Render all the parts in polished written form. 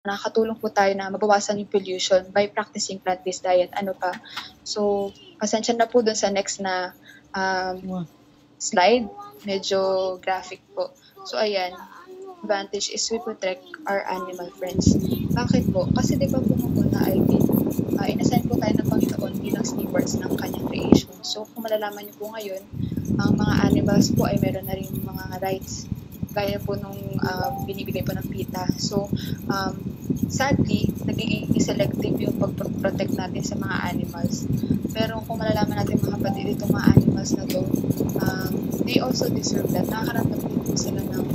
nakakatulong po tayo na mabawasan yung pollution by practicing plant-based diet. Ano pa? So, pasensya na po dun sa next na slide. Medyo graphic po. So, ayan. Advantage is we protect our animal friends. Bakit po? Kasi di ba po nung una ay inassign po tayo ng Panginoon bilang stewards ng kanyang creation. So, kung malalaman niyo po ngayon, ang mga animals po ay meron na rin mga rights gaya po nung binibigay po ng PETA. So, sadly, naging selective yung pag-protect natin sa mga animals. Pero kung malalaman natin mga kapatid, itong mga animals na to, they also deserve that. Nakakaramdam din po sila ng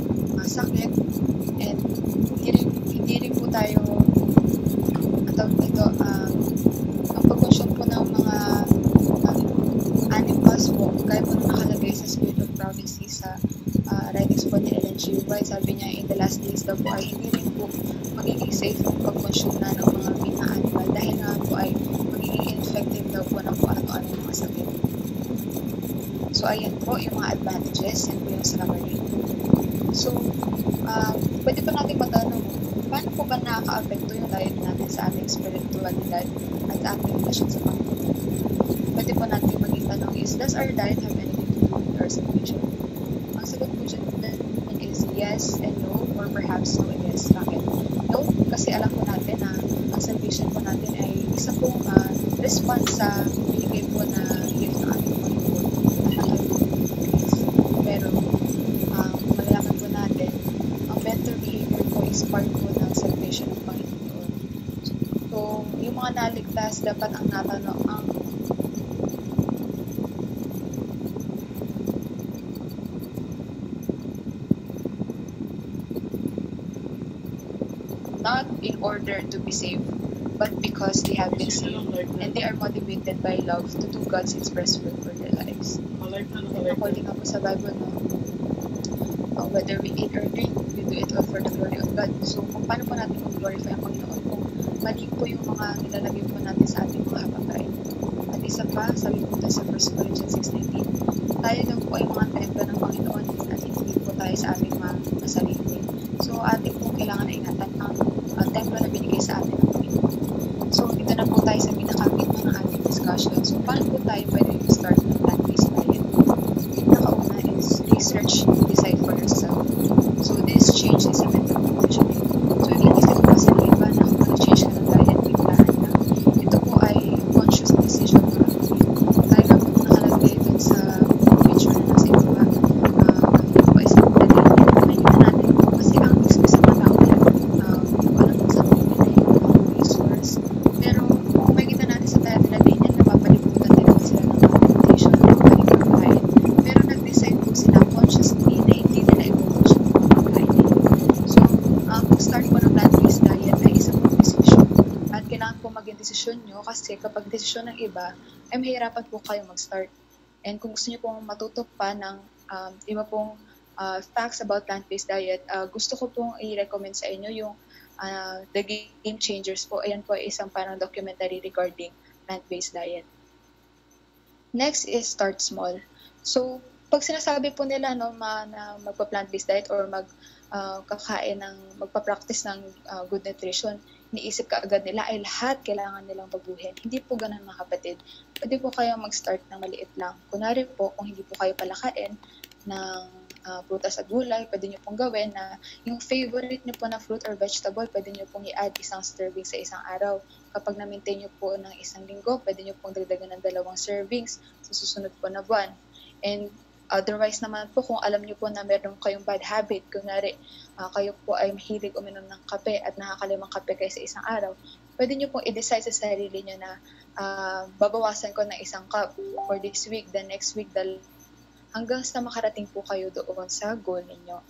sakit, and hindi rin po tayo ang pag-consume po ng mga animals po, kaya po nakalagay sa Spirit of Prophecy sa writings po ni Ellen G. White, sabi niya, in the last days daw po ay hindi rin po magiging safe ang pag-consume na ng mga meat na animal dahil nga po ay magiging infected daw po ng kung ano-ano mga sakit. So, ayan po yung mga advantages, yan po yung summary. So, pwede pa natin matanong, paano po ba nakaka-apekto yung diet natin sa ating spiritualidad at ating relasyon sa Panginoon? Pwede po natin maging tanong is, does our diet have anything to do with our salvation? Ang sagot po dyan is yes and no, or perhaps no and yes. Bakit? No, kasi alam po natin na ang salvation po natin ay isa pong response sa binigay po na gift ng ating Panginoon at ang ating grace. Pero, malalaman po natin, ang better behavior po is part po ng salvation ng Panginoon. So, yung mga naligtas, dapat ang natanong, not in order to be saved, but because they have been saved, and they are motivated by love to do God's express will for their lives. And according po sa Bible, whether we eat or drink, we do it all for the glory of God. So, kung paano po natin mag-glorify ang Panginoon kung mali po yung mga nilalagay po natin sa ating mga hapagkain. At isa pa, sabi po ito sa 1 Corinthians 6:19, tayo lang po ay mga templo ng Panginoon at hindi po tayo sa ating mga sarili. So, ating po kailangan ay ingatan ang templo na binigay sa atin ng Panginoon. So, dito na po tayo sa pinakagitna ng ating discussion. So, paano po tayo pwede start ng plant-based diet? Pinakauna is research, decide for yourself. So, this change is a mental conditioning. So, iniisip mo sa iba na kung mag-change ka ng diet, biglaan na. Ito po ay conscious decision na tayo na po nakalagay dun sa picture na nasa iba. Ito po ay sa dali. Nakikita natin po kasi ang gusto sa mga tao yan. Alam mo sa mga yung resource. Pero, kung makikita natin sa tayo nila din yan, napapalibutan nila sila ng meditation at pagkain. Pero nag-decide po sila consciously na hindi nila i-watch yung pagkain. So, kung start po ng plant-based diet ay isang desisyon. At kailangan po maging desisyon nyo kasi kapag desisyon ng iba, ay mahirapan po kayo mag-start. And kung gusto nyo pong matuto pa ng iba pong facts about plant-based diet, gusto ko pong i-recommend sa inyo yung The Game Changers po. Ayan po ay isang parang documentary regarding plant-based diet. Next is start small. So, pag sinasabi po nila na magpa-plant-based diet or magpa-practice ng good nutrition, iniisip ka agad nila ay lahat kailangan nilang baguhin. Hindi po ganun mga kapatid. Pwede po kayo mag-start ng maliit lang. Kunwari po, kung hindi po kayo palakain ng prutas at gulay, pwede nyo pong gawin na yung favorite nyo po na fruit or vegetable, pwede nyo pong i-add isang serving sa isang araw. Kapag na-maintain nyo po ng isang linggo, pwede nyo pong dagdagan ng 2 servings sa susunod po na buwan. And otherwise naman po, kung alam nyo po na meron kayong bad habit, kunwari kayo po ay mahilig uminom ng kape at nakakalimang kape kayo sa isang araw, pwede nyo pong i-decide sa sarili nyo na babawasan ko ng 1 cup for this week, the next week, hanggang sa makarating po kayo doon sa goal ninyo.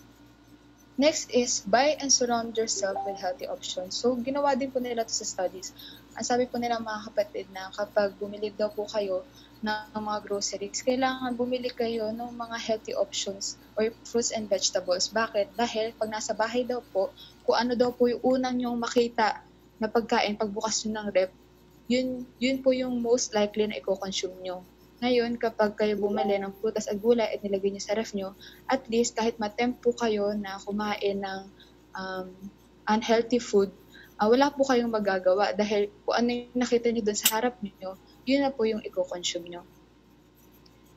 Next is buy and surround yourself with healthy options. So, ginawa din po nila ito sa studies. Ang sabi po nila mga kapatid na kapag bumili daw po kayo ng mga groceries, kailangan bumili kayo ng mga healthy options or fruits and vegetables. Bakit? Dahil pag nasa bahay daw po, kung ano daw po yung unang nyong makita na pagkain pagbukas nyo ng rep, yun po yung most likely na i-consume nyo. Ngayon, kapag kayo bumili ng prutas at gulay at nilagay nyo sa ref nyo, at least kahit matempo kayo na kumain ng unhealthy food, wala po kayong magagawa dahil kung ano yung nakita nyo dun sa harap nyo, yun na po yung i-consume nyo.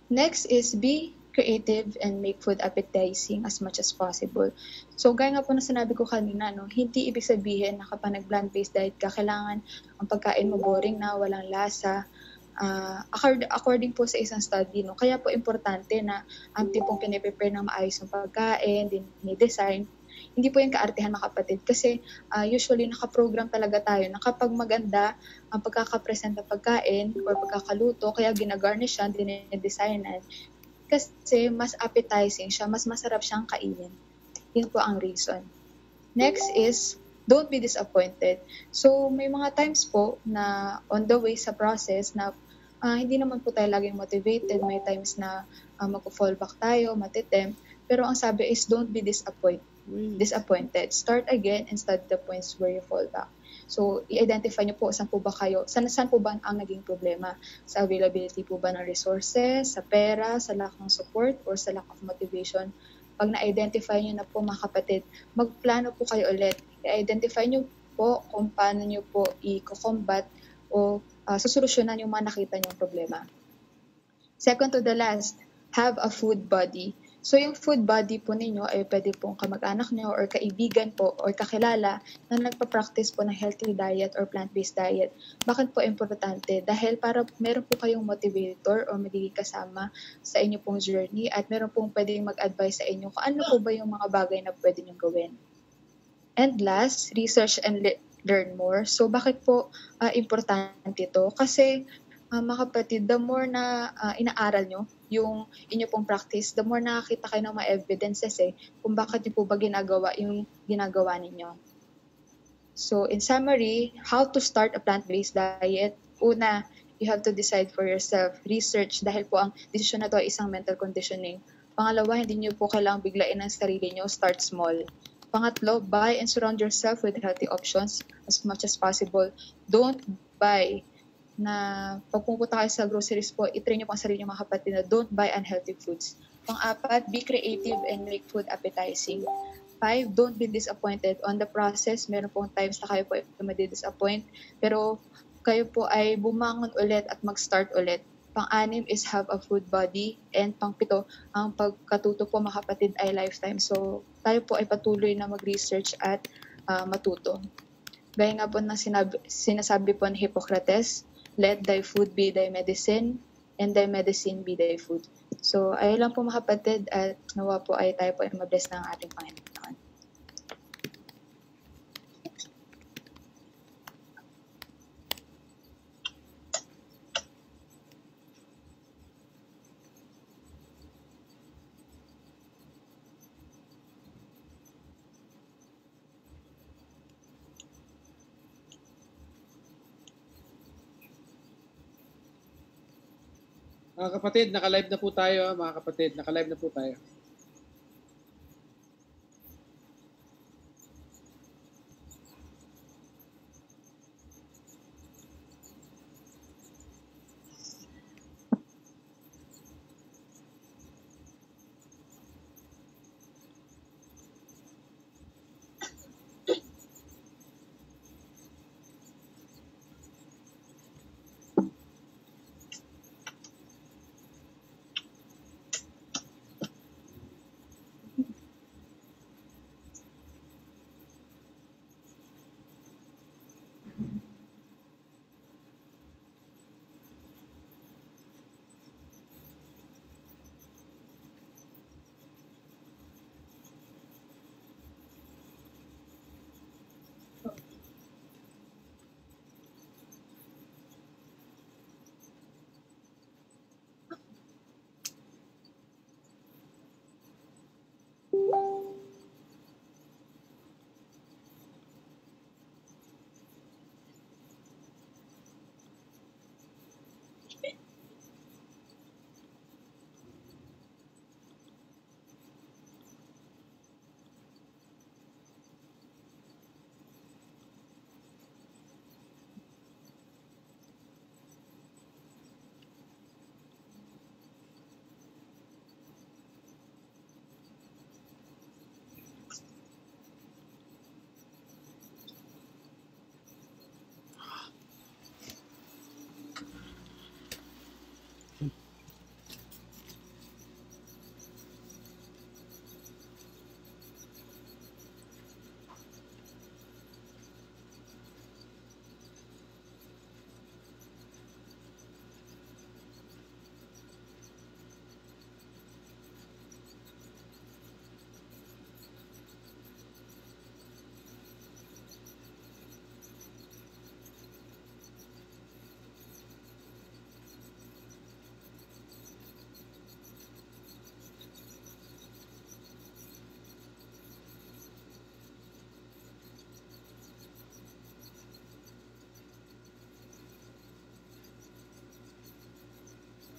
Next is be creative and make food appetizing as much as possible. So, gaya nga po na sinabi ko kanina, no, hindi ibig sabihin na kapag nag-plant-based diet ka, kailangan ang pagkain mo boring na, walang lasa. According po sa isang study, no, kaya po importante na ang tipong piniprepare ng maayos ng pagkain, dinidesign, hindi po yung kaartehan mga kapatid. Kasi usually nakaprogram talaga tayo na kapag maganda ang pagkakapresent ng pagkain or pagkakaluto, kaya ginagarnish siya, dinidesignan, kasi mas appetizing siya, mas masarap siyang kainin. Yun po ang reason. Next is, don't be disappointed. So, may mga times po na on the way sa process na hindi naman po tayo laging motivated. May times na mag-fall back tayo, matitempt. Pero ang sabi is, don't be disappointed. Start again and study the points where you fall back. So, i-identify nyo po saan po ba ang naging problema? Sa availability po ba ng resources, sa pera, sa lack ng support, or sa lack of motivation? Pag na-identify nyo na po mga kapatid, magplano po kayo ulit. I-identify nyo po kung paano nyo po i-combat o susolusyonan yung mga nakita nyong problema. Second to the last, have a food buddy. So yung food buddy po ninyo ay pwede pong kamag-anak nyo or kaibigan po or kakilala na nagpa-practice po ng healthy diet or plant-based diet. Bakit po importante? Dahil para meron po kayong motivator or magiging kasama sa inyo pong journey at meron pong pwedeng mag-advise sa inyo kung ano po ba yung mga bagay na pwede nyong gawin. And last, research and learn more. So bakit po importante ito? Kasi mga kapatid, the more na inaaral nyo yung inyo pong practice, the more nakakita kayo ng mga evidences kung bakit nyo po ba ginagawa yung ginagawa ninyo. So in summary, how to start a plant-based diet? Una, you have to decide for yourself. Research, dahil po ang desisyon na to ay isang mental conditioning. Pangalawa, hindi nyo po kailangang biglain ang sarili nyo. Start small. Pangatlo, buy and surround yourself with healthy options as much as possible. Don't buy na pag pupunta kayo sa groceries po, i-train nyo po ang sarili nyo mga kapatid na don't buy unhealthy foods. Pang-apat, be creative and make food appetizing. 5, don't be disappointed on the process. Meron pong times na kayo po ay madi-disappoint, pero kayo po ay bumangon ulit at mag-start ulit. Pang-anim is have a food body. And pang-pito, ang pagkatuto po mga kapatid ay lifetime. So tayo po ay patuloy na mag-research at matuto. Gaya nga po na sinasabi po ni Hippocrates, let thy food be thy medicine, and thy medicine be thy food. So, ayun lang po mga kapatid, at nawa po ay tayo po ay mabless ng ating Panginoon. Mga kapatid, naka-live na po tayo. Mga kapatid, naka-live na po tayo.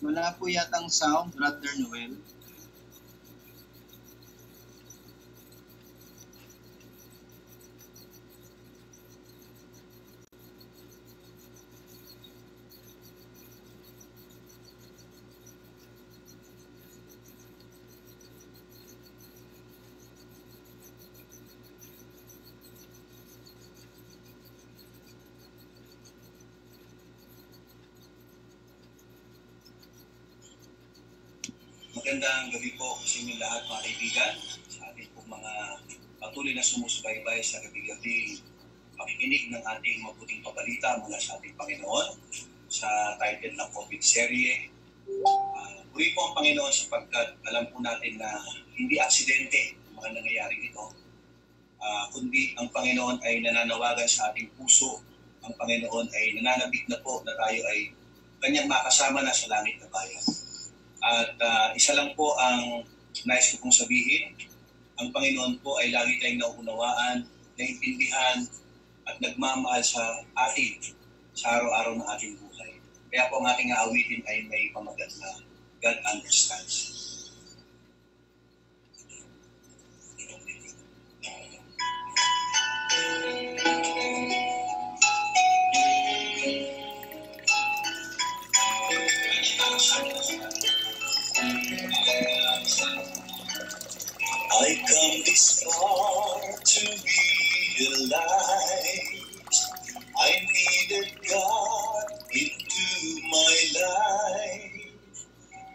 Wala po yatang sound, Brother Noel. Magandang gabi po sa inyo lahat mga kaibigan, sa ating pong mga patuloy na sumusubaybay sa gabi-gabi pakikinig ng ating mabuting pabalita mula sa ating Panginoon sa title ng COVID serye. Puri po ang Panginoon sapagkat alam po natin na hindi aksidente ang mga nangyayaring ito, kundi ang Panginoon ay nananawagan sa ating puso. Ang Panginoon ay nananabik na po na tayo ay kanyang makasama na sa langit na bayan. At isa lang po ang nais ko pong sabihin, ang Panginoon po ay lagi tayong nauunawaan, naintindihan, at nagmamahal sa atin sa araw-araw ng ating buhay. Kaya po ang aking aawitin ay may pamagat na God understands. I come this far to realize I needed God into my life.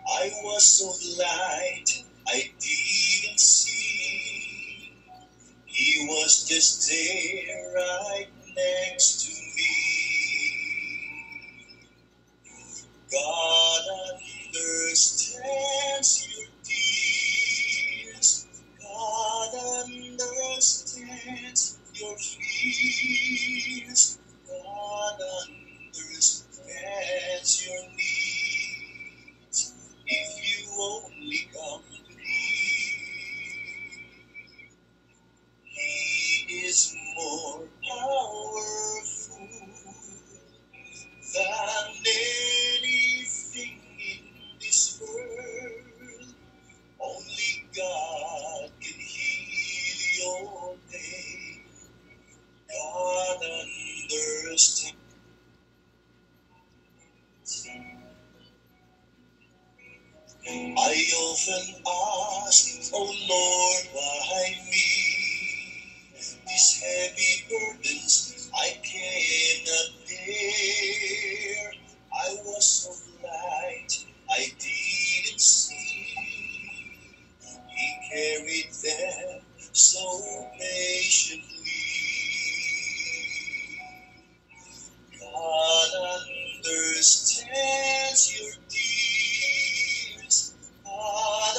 I was so blind, I didn't see. He was just there right next to me. God understands your tears. God understands your fears. God understands your needs. If you only come to Him, He is more powerful than anything in this world. Only God can heal your pain. God understands. I often ask, oh Lord, why me? These heavy burdens I cannot bear. I was so blind, I didn't see. He carried them so patiently. God understands your tears. God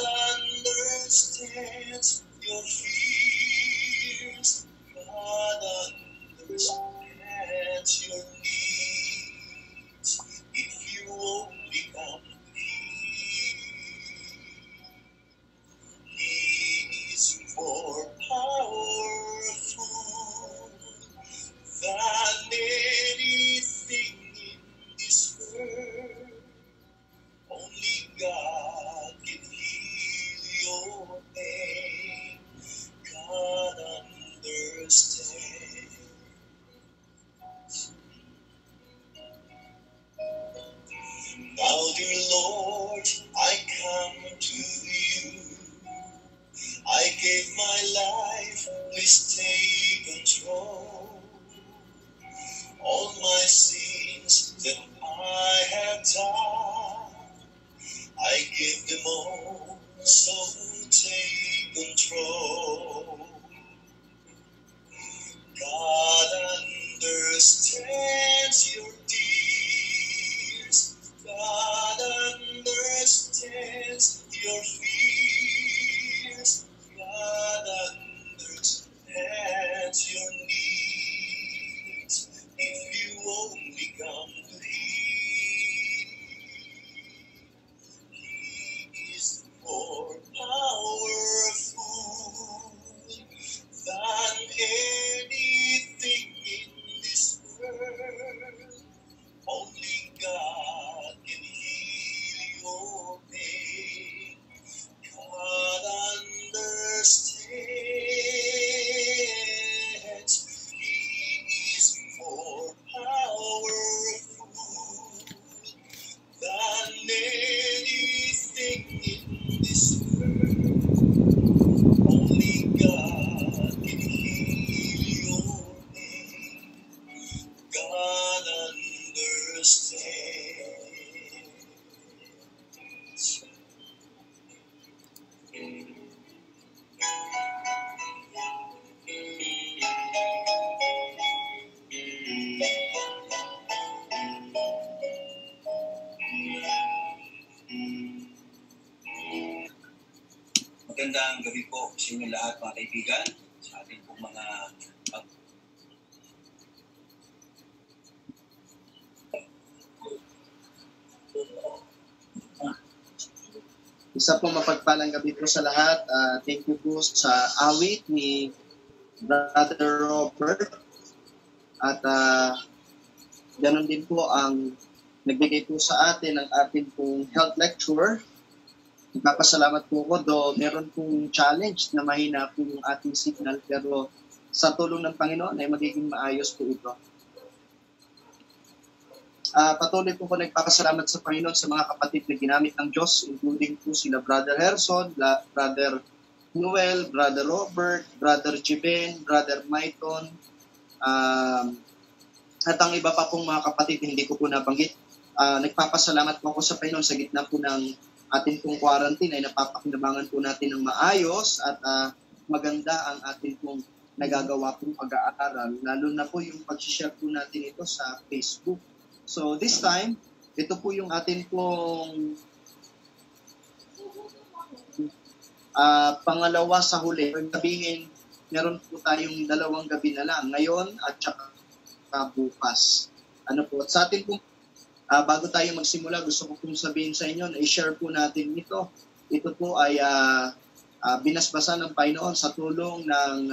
Magandang gabi po sa inyo lahat mga kaibigan, sa ating pong mga Isa po mapagpalang gabi po sa lahat. Thank you po sa awit ni Brother Robert. At ganun din po ang nagbigay po sa atin ang ating pong health lecture. Nagpapasalamat po ko, do meron pong challenge na mahina po yung ating signal, pero sa tulong ng Panginoon ay magiging maayos po ito. Patuloy po ko nagpapasalamat sa Panginoon sa mga kapatid na ginamit ng Diyos, including po sila Brother Herson, Brother Noel, Brother Robert, Brother Jiben, Brother Maiton, at ang iba pa pong mga kapatid na hindi ko po nabanggit. Nagpapasalamat po ako sa Panginoon sa gitna po ng ating pong quarantine ay napapakinabangan po natin ng maayos at maganda ang ating pong nagagawa pong pag-aaral, lalo na po yung pag-share po natin ito sa Facebook. So this time, ito po yung atin pong pangalawa sa huli. Sabihin, meron po tayong 2 gabi na lang, ngayon at saka bukas. Ano po, at sa atin pong, bago tayo magsimula, gusto ko pong sabihin sa inyo na i-share po natin ito. Ito po ay binasbasan ng Panginoon sa tulong ng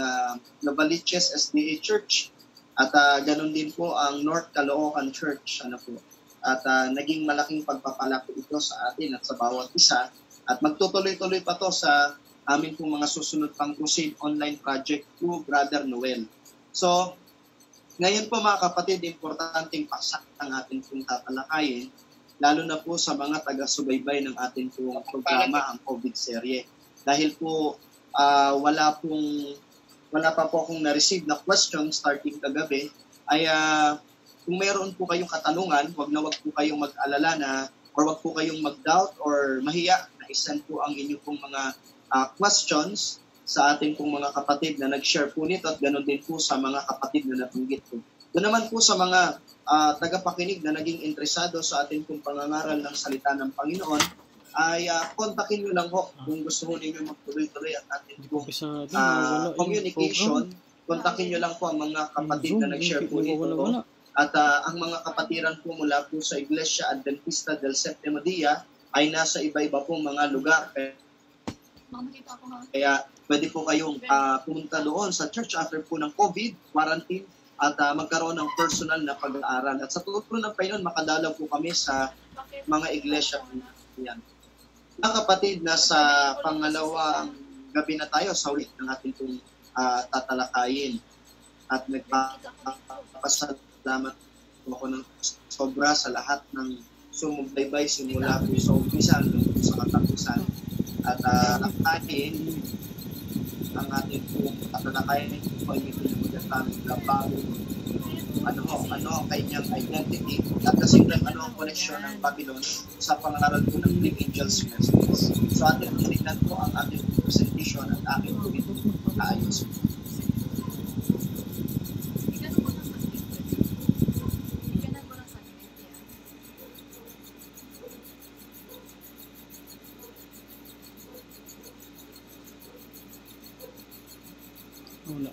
Novaliches SDA Church. At ganun din po ang North Caloocan Church. Ano po. At naging malaking pagpapala po ito sa atin at sa bawat isa. At magtutuloy-tuloy pa to sa amin pong mga susunod pang crusade online project to Brother Noel. So, ngayon po mga kapatid, importanteng paksa ang ating pong tatalakayin, lalo na po sa mga taga-subaybay ng ating pong programa, ang COVID serye. Dahil po wala pa po akong na-receive na question starting kagabi, ay kung mayroon po kayong katanungan, wag po kayong mag-alala na, or wag po kayong mag-doubt or mahiya na isend po ang inyong pong mga questions sa ating pong mga kapatid na nag-share po nito at ganoon din po sa mga kapatid na nabanggit po. Doon naman po sa mga tagapakinig na naging interesado sa ating pong pangangaral ng salita ng Panginoon, ay kontakin nyo lang ho kung gusto ho ninyo magtuloy-tuloy at ating pong communication. Kontakin nyo lang po ang mga kapatid na nag-share po nito. At ang mga kapatiran po mula po sa Iglesia Adventista del Séptimo Día ay nasa iba-iba pong mga lugar. Kaya pwede po kayong pumunta doon sa church after po ng COVID, quarantine, at magkaroon ng personal na pag-aaral. At sa tulong ng Panginoon, makadalaw po kami sa mga iglesia po yan. Mga kapatid, nasa pangalawang gabi na tayo sa ulit ng ating pong tatalakayin. At nagpapasalamat po ako ng sobra sa lahat ng sumubaybay simula po sa umpisa hanggang sa katapusan. At ang ating pong tatalakayin po ay pinagmagatamit na bago ano ang kanyang identity at kasi ano ang koneksyon ng Babylon sa pangaral po ng Three Angels Messages. So ating tingnan po ang ating presentation at ating po ito kaayos. Wala.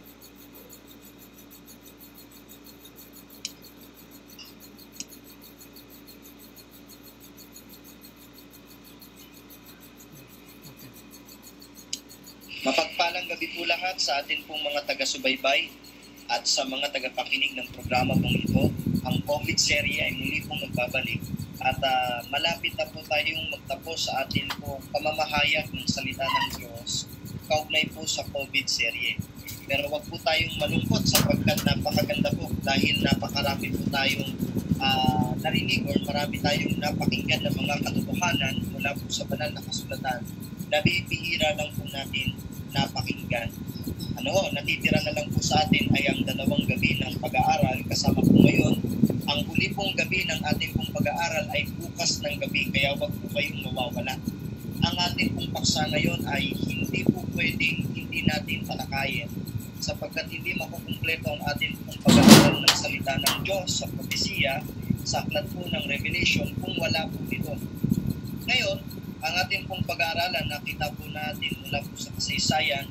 Mapagpalang gabi po lahat sa atin pong mga taga-subaybay at sa mga tagapakinig ng programa pong ito. Ang COVID serye ay muli pong magbabalik at malapit na po tayong magtapos sa atin pong pamamahayag ng salita ng Diyos kaugnay po sa COVID serye. Pero wag po tayong malungkot sapagkat napakaganda po dahil napakarami po tayong narinig or marami tayong napakinggan ng mga katotohanan mula po sa banal na kasulatan na bibihira lang po natin napakinggan. Natitira na lang po sa atin ay ang 2 gabi ng pag-aaral kasama po ngayon. Ang huli pong gabi ng ating pong pag-aaral ay bukas ng gabi kaya wag po kayong mawawala. Ang ating pong paksa ngayon ay hindi po pwedeng hindi natin talakayin sapagkat hindi makukumpleto ang ating pong pag-aaral ng salita ng Diyos sa propesiya sa aklat po ng Revelation kung wala po ito. Ngayon, Ang ating pong pag-aaralan, nakita po natin mula po sa kasaysayan,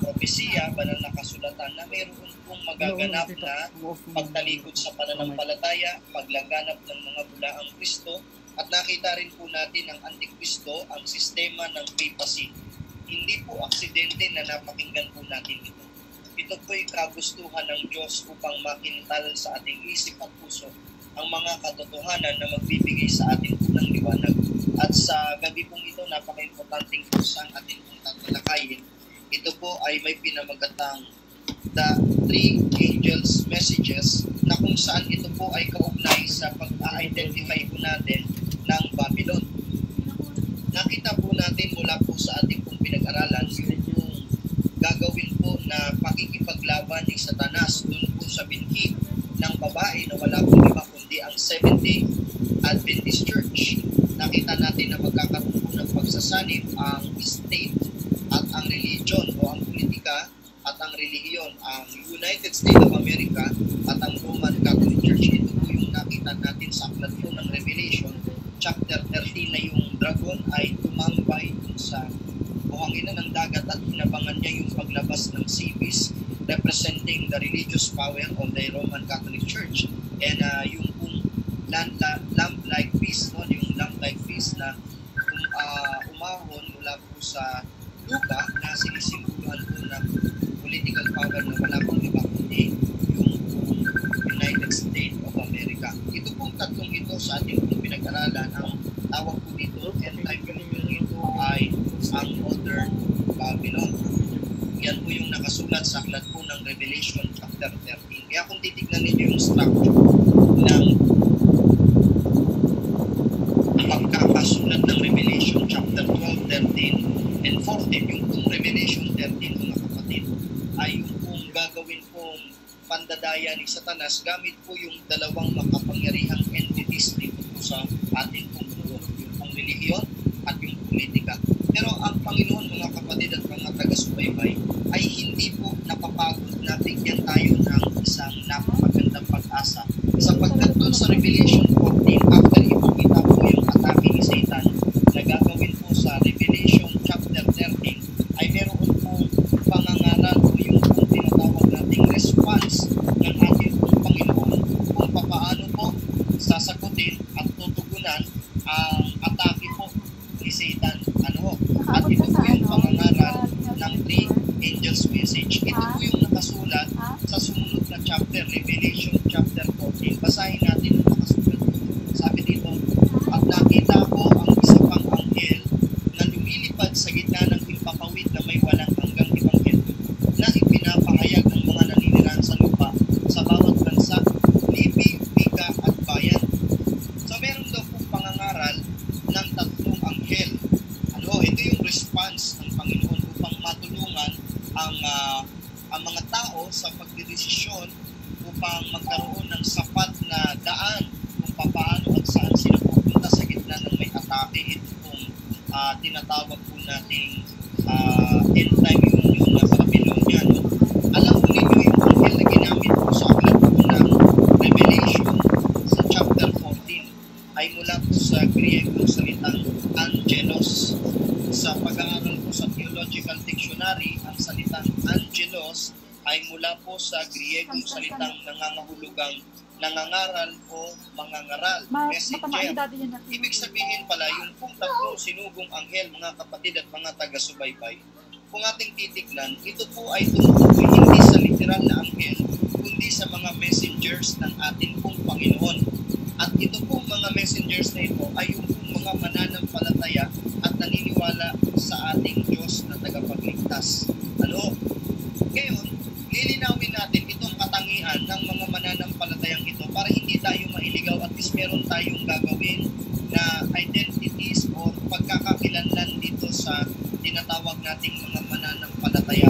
propesiya, banal na kasulatan na mayroon pong magaganap na pagtalikod sa pananampalataya, paglaganap ng mga bulaang Kristo, at nakita rin po natin ang Antikristo, ang sistema ng papacy. Hindi po aksidente na napakinggan po natin ito. Ito po'y kagustuhan ng Diyos upang makintal sa ating isip at puso ang mga katotohanan na magbibigay sa atin po ng liwanag. At sa gabi pong ito, napaka-importanting po sa ating pong tatalakayin. Ito po ay may pinamagatang The Three Angels Messages, na kung saan ito po ay kaugnay sa pag-identify po natin ng Babylon. Nakita po natin mula po sa ating pong pinag-aralan yung gagawin po na pakikipaglaban ni Satanas doon po sa binhi ng babae na wala pong iba kundi ang Seventh-day Adventist Church. Nakita natin na magkakaroon po ng pagsasanib ang state at ang religion o ang politika at ang relihiyon, ang United States of America at ang Roman Catholic Church. Ito po yung nakita natin sa aklat po ng Revelation chapter 13 na yung dragon ay tumambay sa buhangin ng dagat at hinabangan niya yung paglabas ng sea beast representing the religious power of the Roman Catholic Church. And yung lamb-like beast, no? Yung lamb-like beast na umahon mula po sa lupa na sinisimboluhan po ng political power na wala pong iba kundi yung United States of America. Ito pong tatlong ito sa ating pong pinag-aralan, ang tawag po dito, and time yung ito ay ang modern Babylon. Yan po yung nakasulat sa aklat po ng Revelation chapter 13. Kaya kung titignan ninyo yung structure ng pagkakasulat ng Revelation chapter 12, 13, and 14, yung pong Revelation 13, mga kapatid, ay yung pong gagawin pong pandadaya ni Satanas gamit po yung dalawang makapangyarihang entities dito po sa ating pong mundo, yung pong relihiyon at yung politika. Pero ang Panginoon, mga kapatid at mga taga-subaybay, ay hindi po napapagod na bigyan tayo ng isang napakagandang pag-asa. Sapagkat doon sa Revelation 14, after ipakita po yung atake ni Satan na gagawin po sa Revelation chapter 13, ay meron po pangangaral po yung tinatawag nating response ng ating Panginoon kung paano po sasagutin at tutugunan ang atake po ni Satan. At ito po yung pangangaral ng Three Angels Message. Ito po yung nakasulat sa sumunod na chapter, Revelation chapter 14. Basahin natin ang nakasulat. Sabi dito, at nakita ko ang isa pang anghel na lumilipad sa gitna ng himpapawid na may walang hanggang ebanghelyo na ipinapahayag ng mga naninirahan sa lupa sa bawat bansa, lipi, wika at bayan. So meron daw po pangangaral ng tatlong anghel. Ito yung response ng Panginoon upang matulungan ang mga tao sa pagdedesisyon upang magkaroon ng sapat na daan kung paano at saan sila pupunta sa gitna ng may atake. Ito pong tinatawag po nating end time union na Babylonian. Alam po ninyo yung anghel na ginamit po sa aklat po ng Revelation sa chapter 14 ay mula po sa Griegong salitang angelos. Sa pag-aaral po sa Theological Dictionary, ang salitang angelos ay mula po sa Griegong salitang nangangahulugang nangangaral o mangangaral, messenger. Ibig sabihin pala, yung pong tatlong sinugong anghel, mga kapatid at mga taga-subaybay, kung ating titignan, ito po ay tumutukoy hindi sa literal na anghel, kundi sa mga messengers ng ating pong Panginoon. At ito pong mga messengers na ito ay yung mga mananampalataya at naniniwala sa ating Diyos na tagapagligtas. Ngayon, lilinawin natin itong katangian ng mga mananampalatayang ito para hindi tayo mailigaw at least meron tayong gagawin na identities o pagkakakilanlan dito sa tinatawag nating mga mananampalataya.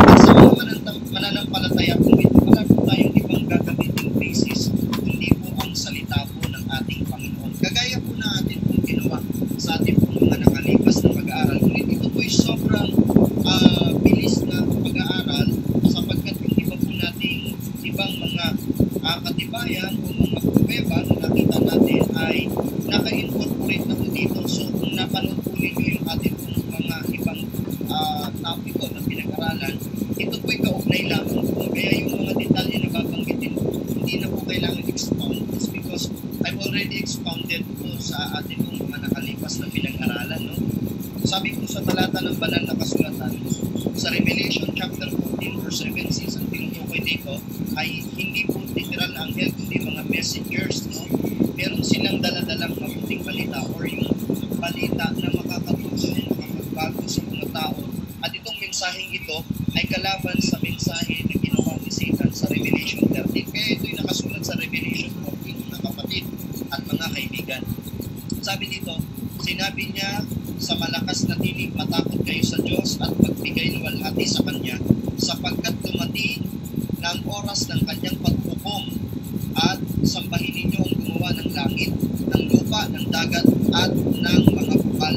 At sa mga mananampalataya po ito, wala po tayong ibang gagamitin basis kundi po ang salita po ng ating Panginoon. Kagaya po na atin pong ginawa sa ating pong mga nakalipas na pag-aaral. Ngunit ito po'y sobrang bilis na pag-aaral sapagkat yung iba po nating ibang mga katibayan o mga pruweba na nakita natin ay naka-incorporate na po dito. So kung napanood po ninyo yung ating mga ibang topic ko na pinag-aralan, ito po'y kaugnay lamang po. Kaya yung mga detalye na babanggitin po, hindi na po kailangan expound. It's because I've already expounded po sa ating mga nakalipas na pinag-aralan. No? Sabi po sa talata ng banal na kasulatan, sa Revelation chapter 14 verse 7, since ang tinutukoy dito ay hindi po literal na anghel, kundi mga messengers. No? Meron silang daladalang mabuting balita or yung balita na makakatulong, makakagbago sa mga tao. At itong mensaheng ito ay kalaban sa mensahe na ginawa ni Satan sa Revelation 13. Kaya ito'y nakasulat sa Revelation 14, mga kapatid at mga kaibigan. Sabi dito, sinabi niya sa malakas na tinig, matakot kayo sa Diyos at magbigay luwalhati sa Kanya, sapagkat dumating na ang oras ng Kanyang paghukom, at sambahin ninyo ang gumawa ng langit, ng lupa, ng dagat, at ng mga bukal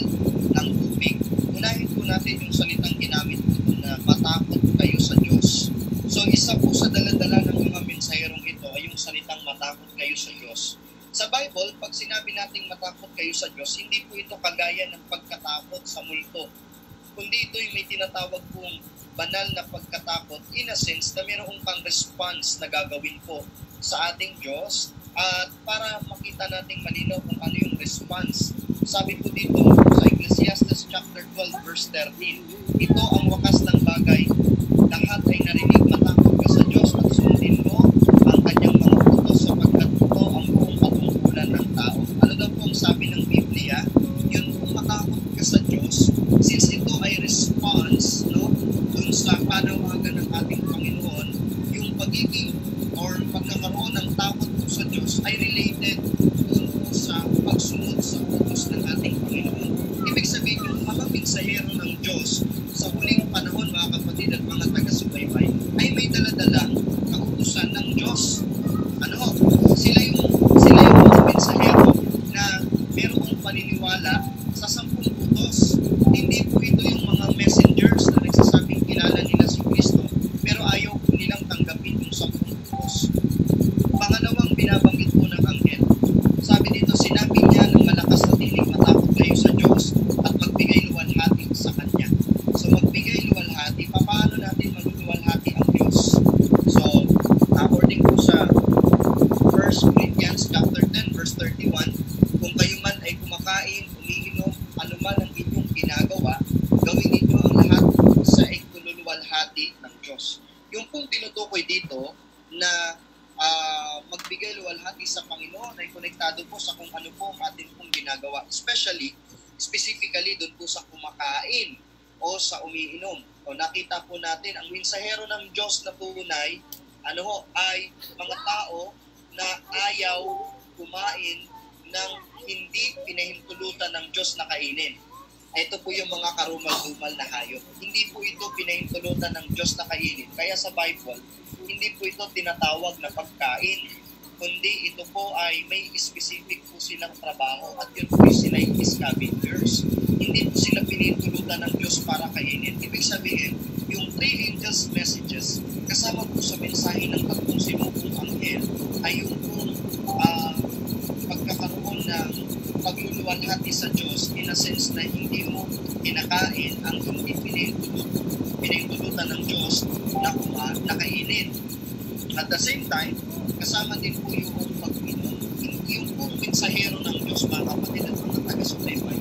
ng tubig. Unahin po natin yung salitang ginamit po na matakot kayo sa Diyos. So isa po sa daladala ng mga mensahirong ito ay yung salitang matakot kayo sa Diyos. Sa Bible, pag sinabi nating matakot kayo sa Diyos, hindi po ito kagaya ng pagkatakot sa multo. Kundi ito'y may tinatawag pong banal na pagkatakot in a sense na mayroong pang response na gagawin po sa ating Diyos at para makita nating malinaw kung ano yung response. Sabi po dito sa Ecclesiastes chapter 12 verse 13, ito ang wakas ng bagay, lahat ay narinig, matakot ka sa Diyos at sundin mo ang kanyang mga utos sapagkat ito ang buong patungkulan ng tao. Ano daw pong sabi ng Biblia? Yun kung matakot ka sa Diyos, since ito ay response, no, dun sa panawagan ng ating Panginoon, yung pagiging or pagkakaroon ng takot po sa Diyos ay related dun po sa pagsunod sa utos ng ating Panginoon. Ibig sabihin yung mga mensahero ng Diyos sa huling panahon, mga kapatid at mga taga-subaybay, ay may daladalang kautusan ng Diyos. Ano? Sila yung mga mensahero na merong paniniwala sa 10 utos. Hindi po ito yung mga messengers na nagsasabing kilala nila si Kristo pero ayaw po nilang tanggapin yung 10 utos. Pangalawang binabanggit po ng anghel, sabi dito, sinabi niya ng malakas na tinig, matakot kayo sa Diyos at magbigay luwalhati sa Kanya. So magbigay luwalhati, paano natin maluluwalhati ang Diyos? So according po sa 1 Corinthians chapter 10 verse 31, kung kayo man ay kumakain, umiinom, anuman ang inyong ginagawa, gawin ninyo ang lahat sa ikululuwalhati ng Diyos. Yung pong tinutukoy dito na magbigay luwalhati sa Panginoon ay konektado po sa kung ano po ang atin pong ginagawa. Specifically doon po sa kumakain o sa umiinom. O nakita po natin, ang mensahero ng Diyos na tunay, ay mga tao na ayaw kumain ng hindi pinahintulutan ng Diyos na kainin. Ito po yung mga karumal-dumal na hayop. Hindi po ito pinahintulutan ng Diyos na kainin. Kaya sa Bible, hindi po ito tinatawag na pagkain, kundi ito po ay may specific po silang trabaho at yun po sila yung scavengers. Hindi po sila pinahintulutan ng Diyos para kainin. Ibig sabihin, yung 3 angels messages, kasama po sa mensahe ng 3 sinupong anghel, ay yung pong pagkakaroon ng pagluluwalhati sa Diyos in a sense na hindi mo kinakain ang hindi pinahintulutan ng Diyos na kainin. At the same time, kasama din po yung pag-inom, yung pong mensahero ng Diyos, mga kapatid at mga taga-subaybay,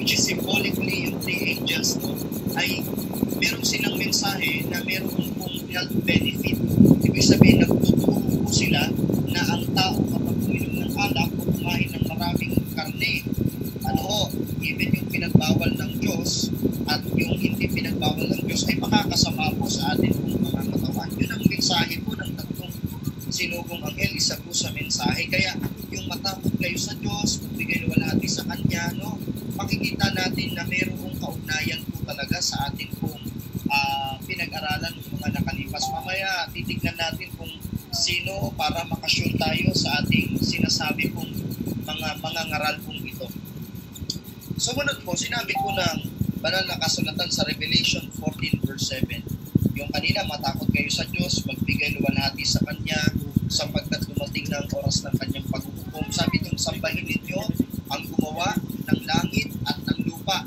which is symbolically yung 3 angels, no, ay meron silang mensahe na meron pong health benefit. Ibig sabihin, nagtuturo po sila na ang tao kapag uminom ng alak o kumain ng maraming karne, even yung pinagbawal ng Diyos at yung hindi pinagbawal ng Diyos ay makakasama po sa atin kung mga katawan. Yun ang mensahe po ng 3 sinugong anghel, isa po sa mensahe. Kaya yung matakot kayo sa Diyos, magbigay luwalhati sa Kanya, no? Makikita natin na mayroong kaugnayan po talaga sa atin pong pinag-aralan ng mga nakalipas. Mamaya titignan natin kung sino para makasure tayo sa ating sinasabi pong mga ngaral pong ito. Sumunod po, sinabi ko ng banal na kasulatan sa Revelation 14 verse 7. Yung kanina, matakot kayo sa Diyos, magbigay luwalhati sa Kanya, sapagkat dumating ng oras ng kanyang paghuhukom. Sabi nung sambahin ninyo ang gumawa ng langit at ng lupa.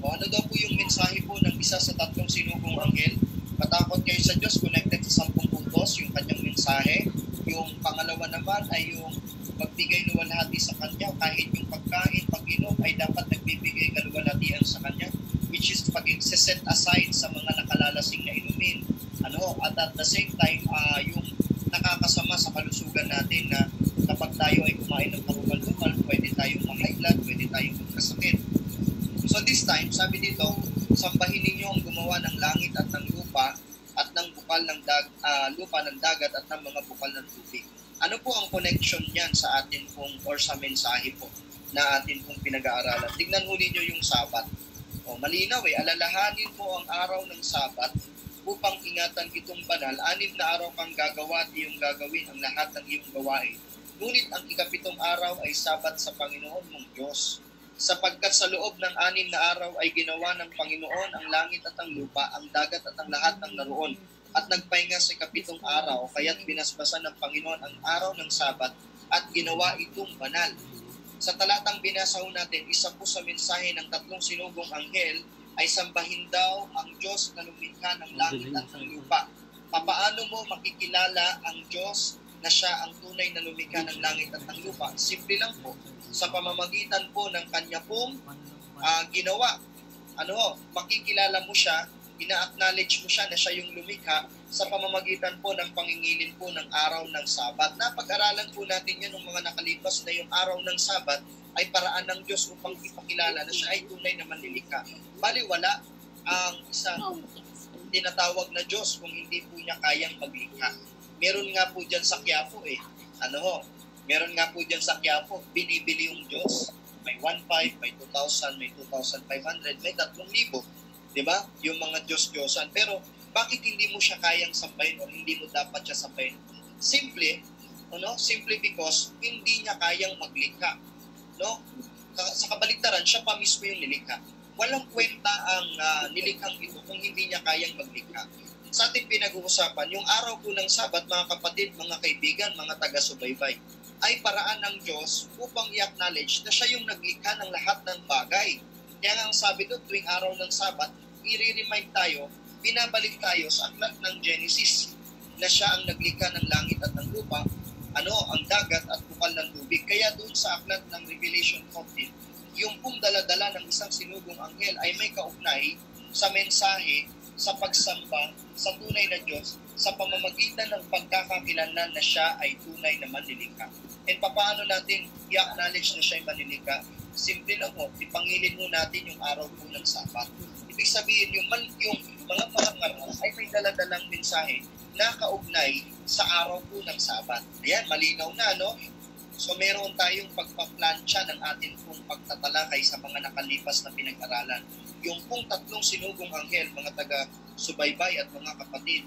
O ano daw po yung mensahe po ng isa sa tatlong sinugong anghel? Matakot kayo sa Diyos, connected sa 10 puntos, yung kanyang mensahe. Yung pangalawa naman ay yung magbigay luwalhati sa kanya, kahit yung pagkain, pag-inom ay dapat nagbibigay kaluwalhatian sa kanya, which is pag-set aside sa mga nakalalasing na inumin. At the same time, yung nakakasama sa kalusugan natin na kapag tayo ay kumain ng karumal-dumal, pwede tayong ma-high blood, pwede tayong magkasakit. So this time, sabi dito, sambahin ninyo ang gumawa ng langit at ng lupa at ng bukal ng lupa ng dagat at ng mga bukal ng tubig. Ano po ang connection niyan sa atin pong or sa mensahe po na atin pong pinag-aaralan? Tignan huli nyo yung Sabat. Malinaw alalahanin mo ang araw ng Sabat upang ingatan itong banal. 6 na araw kang gagawa at iyong gagawin ang lahat ng iyong gawain. Ngunit ang ikapitong araw ay Sabat sa Panginoon mong Diyos. Sapagkat sa loob ng 6 na araw ay ginawa ng Panginoon ang langit at ang lupa, ang dagat at ang lahat ng naroon. At nagpahinga sa ikapitong araw, kaya't binasbasan ng Panginoon ang araw ng Sabat at ginawa itong banal. Sa talatang binasa natin, isa po sa mensahe ng tatlong sinugong anghel ay sambahin daw ang Diyos na lumikha ng langit at ng lupa. Papaano mo makikilala ang Diyos na siya ang tunay na lumikha ng langit at ng lupa? Simple lang po, sa pamamagitan po ng kanya pong ginawa. Makikilala mo siya, ina-acknowledge mo siya na siya yung lumikha sa pamamagitan po ng pangingilin po ng araw ng Sabat. Napag-aralan po natin yan ng mga nakalipas na yung araw ng Sabat ay paraan ng Diyos upang ipakilala na siya ay tunay na manlilikha. Baliwala ang isang tinatawag na Diyos kung hindi po niya kayang maglikha. Meron nga po dyan sa Quiapo meron nga po dyan sa Quiapo, binibili yung Diyos. May 1,500, may 2,000, may 2,500, may 3,000. Diba? Yung mga Diyos-Diyosan. Pero bakit hindi mo siya kayang sambahin o hindi mo dapat siya sambahin? Simply because hindi niya kayang maglikha. Sa kabaligtaran, siya pa mismo yung nilikha. Walang kwenta ang nilikhang ito kung hindi niya kayang maglikha. Sa ating pinag-uusapan, yung araw po ng Sabat, mga kapatid, mga kaibigan, mga taga-subaybay, ay paraan ng Diyos upang i-acknowledge na siya yung naglikha ng lahat ng bagay. Kaya nga ang sabi doon, tuwing araw ng Sabat, i-remind tayo, binabalik tayo sa aklat ng Genesis na siya ang naglikha ng langit at ng lupa, ang dagat at bukal ng tubig. Kaya doon sa aklat ng Revelation 14, yung pong daladala ng isang sinugong anghel ay may kaugnay sa mensahe, sa pagsamba, sa tunay na Diyos, sa pamamagitan ng pagkakakilanlan na siya ay tunay na manlilikha. And paano natin i-acknowledge na siya ay manlilikha? Simple lang po, ipangilin mo natin yung araw po ng Sabat. Ibig sabihin, yung mga pangangaral ay may daladalang mensahe na kaugnay sa araw po ng Sabat. Ayan, malinaw na, So meron tayong pagpaplansya ng atin pong pagtatalakay sa mga nakalipas na pinag-aralan. Yung pong tatlong sinugong anghel, mga taga-subaybay at mga kapatid,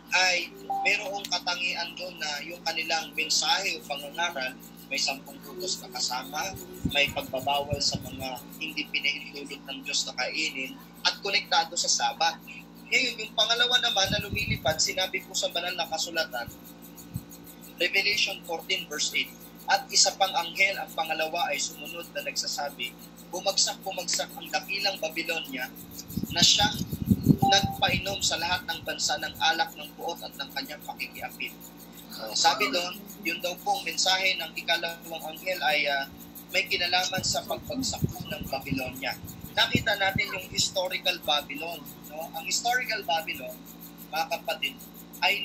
ay merong katangian doon na yung kanilang mensahe o pangangaral, may 10 utos na kasama, may pagbabawal sa mga hindi pinahintulot ng Diyos na kainin, at konektado sa Sabat. Ngayon, yung pangalawa naman na lumilipad, sinabi po sa banal na kasulatan, Revelation 14 verse 8, at isa pang anghel, ang pangalawa ay sumunod na nagsasabi, bumagsak ang dakilang Babylonia na siyang nagpainom sa lahat ng bansa ng alak ng puot at ng kanyang pakikiapid. Sabi doon, yun daw pong mensahe ng ikalawang anghel ay may kinalaman sa pagbagsak ng Babylonia. Nakita natin yung historical Babylon. Ang historical Babylon, mga kapatid, ay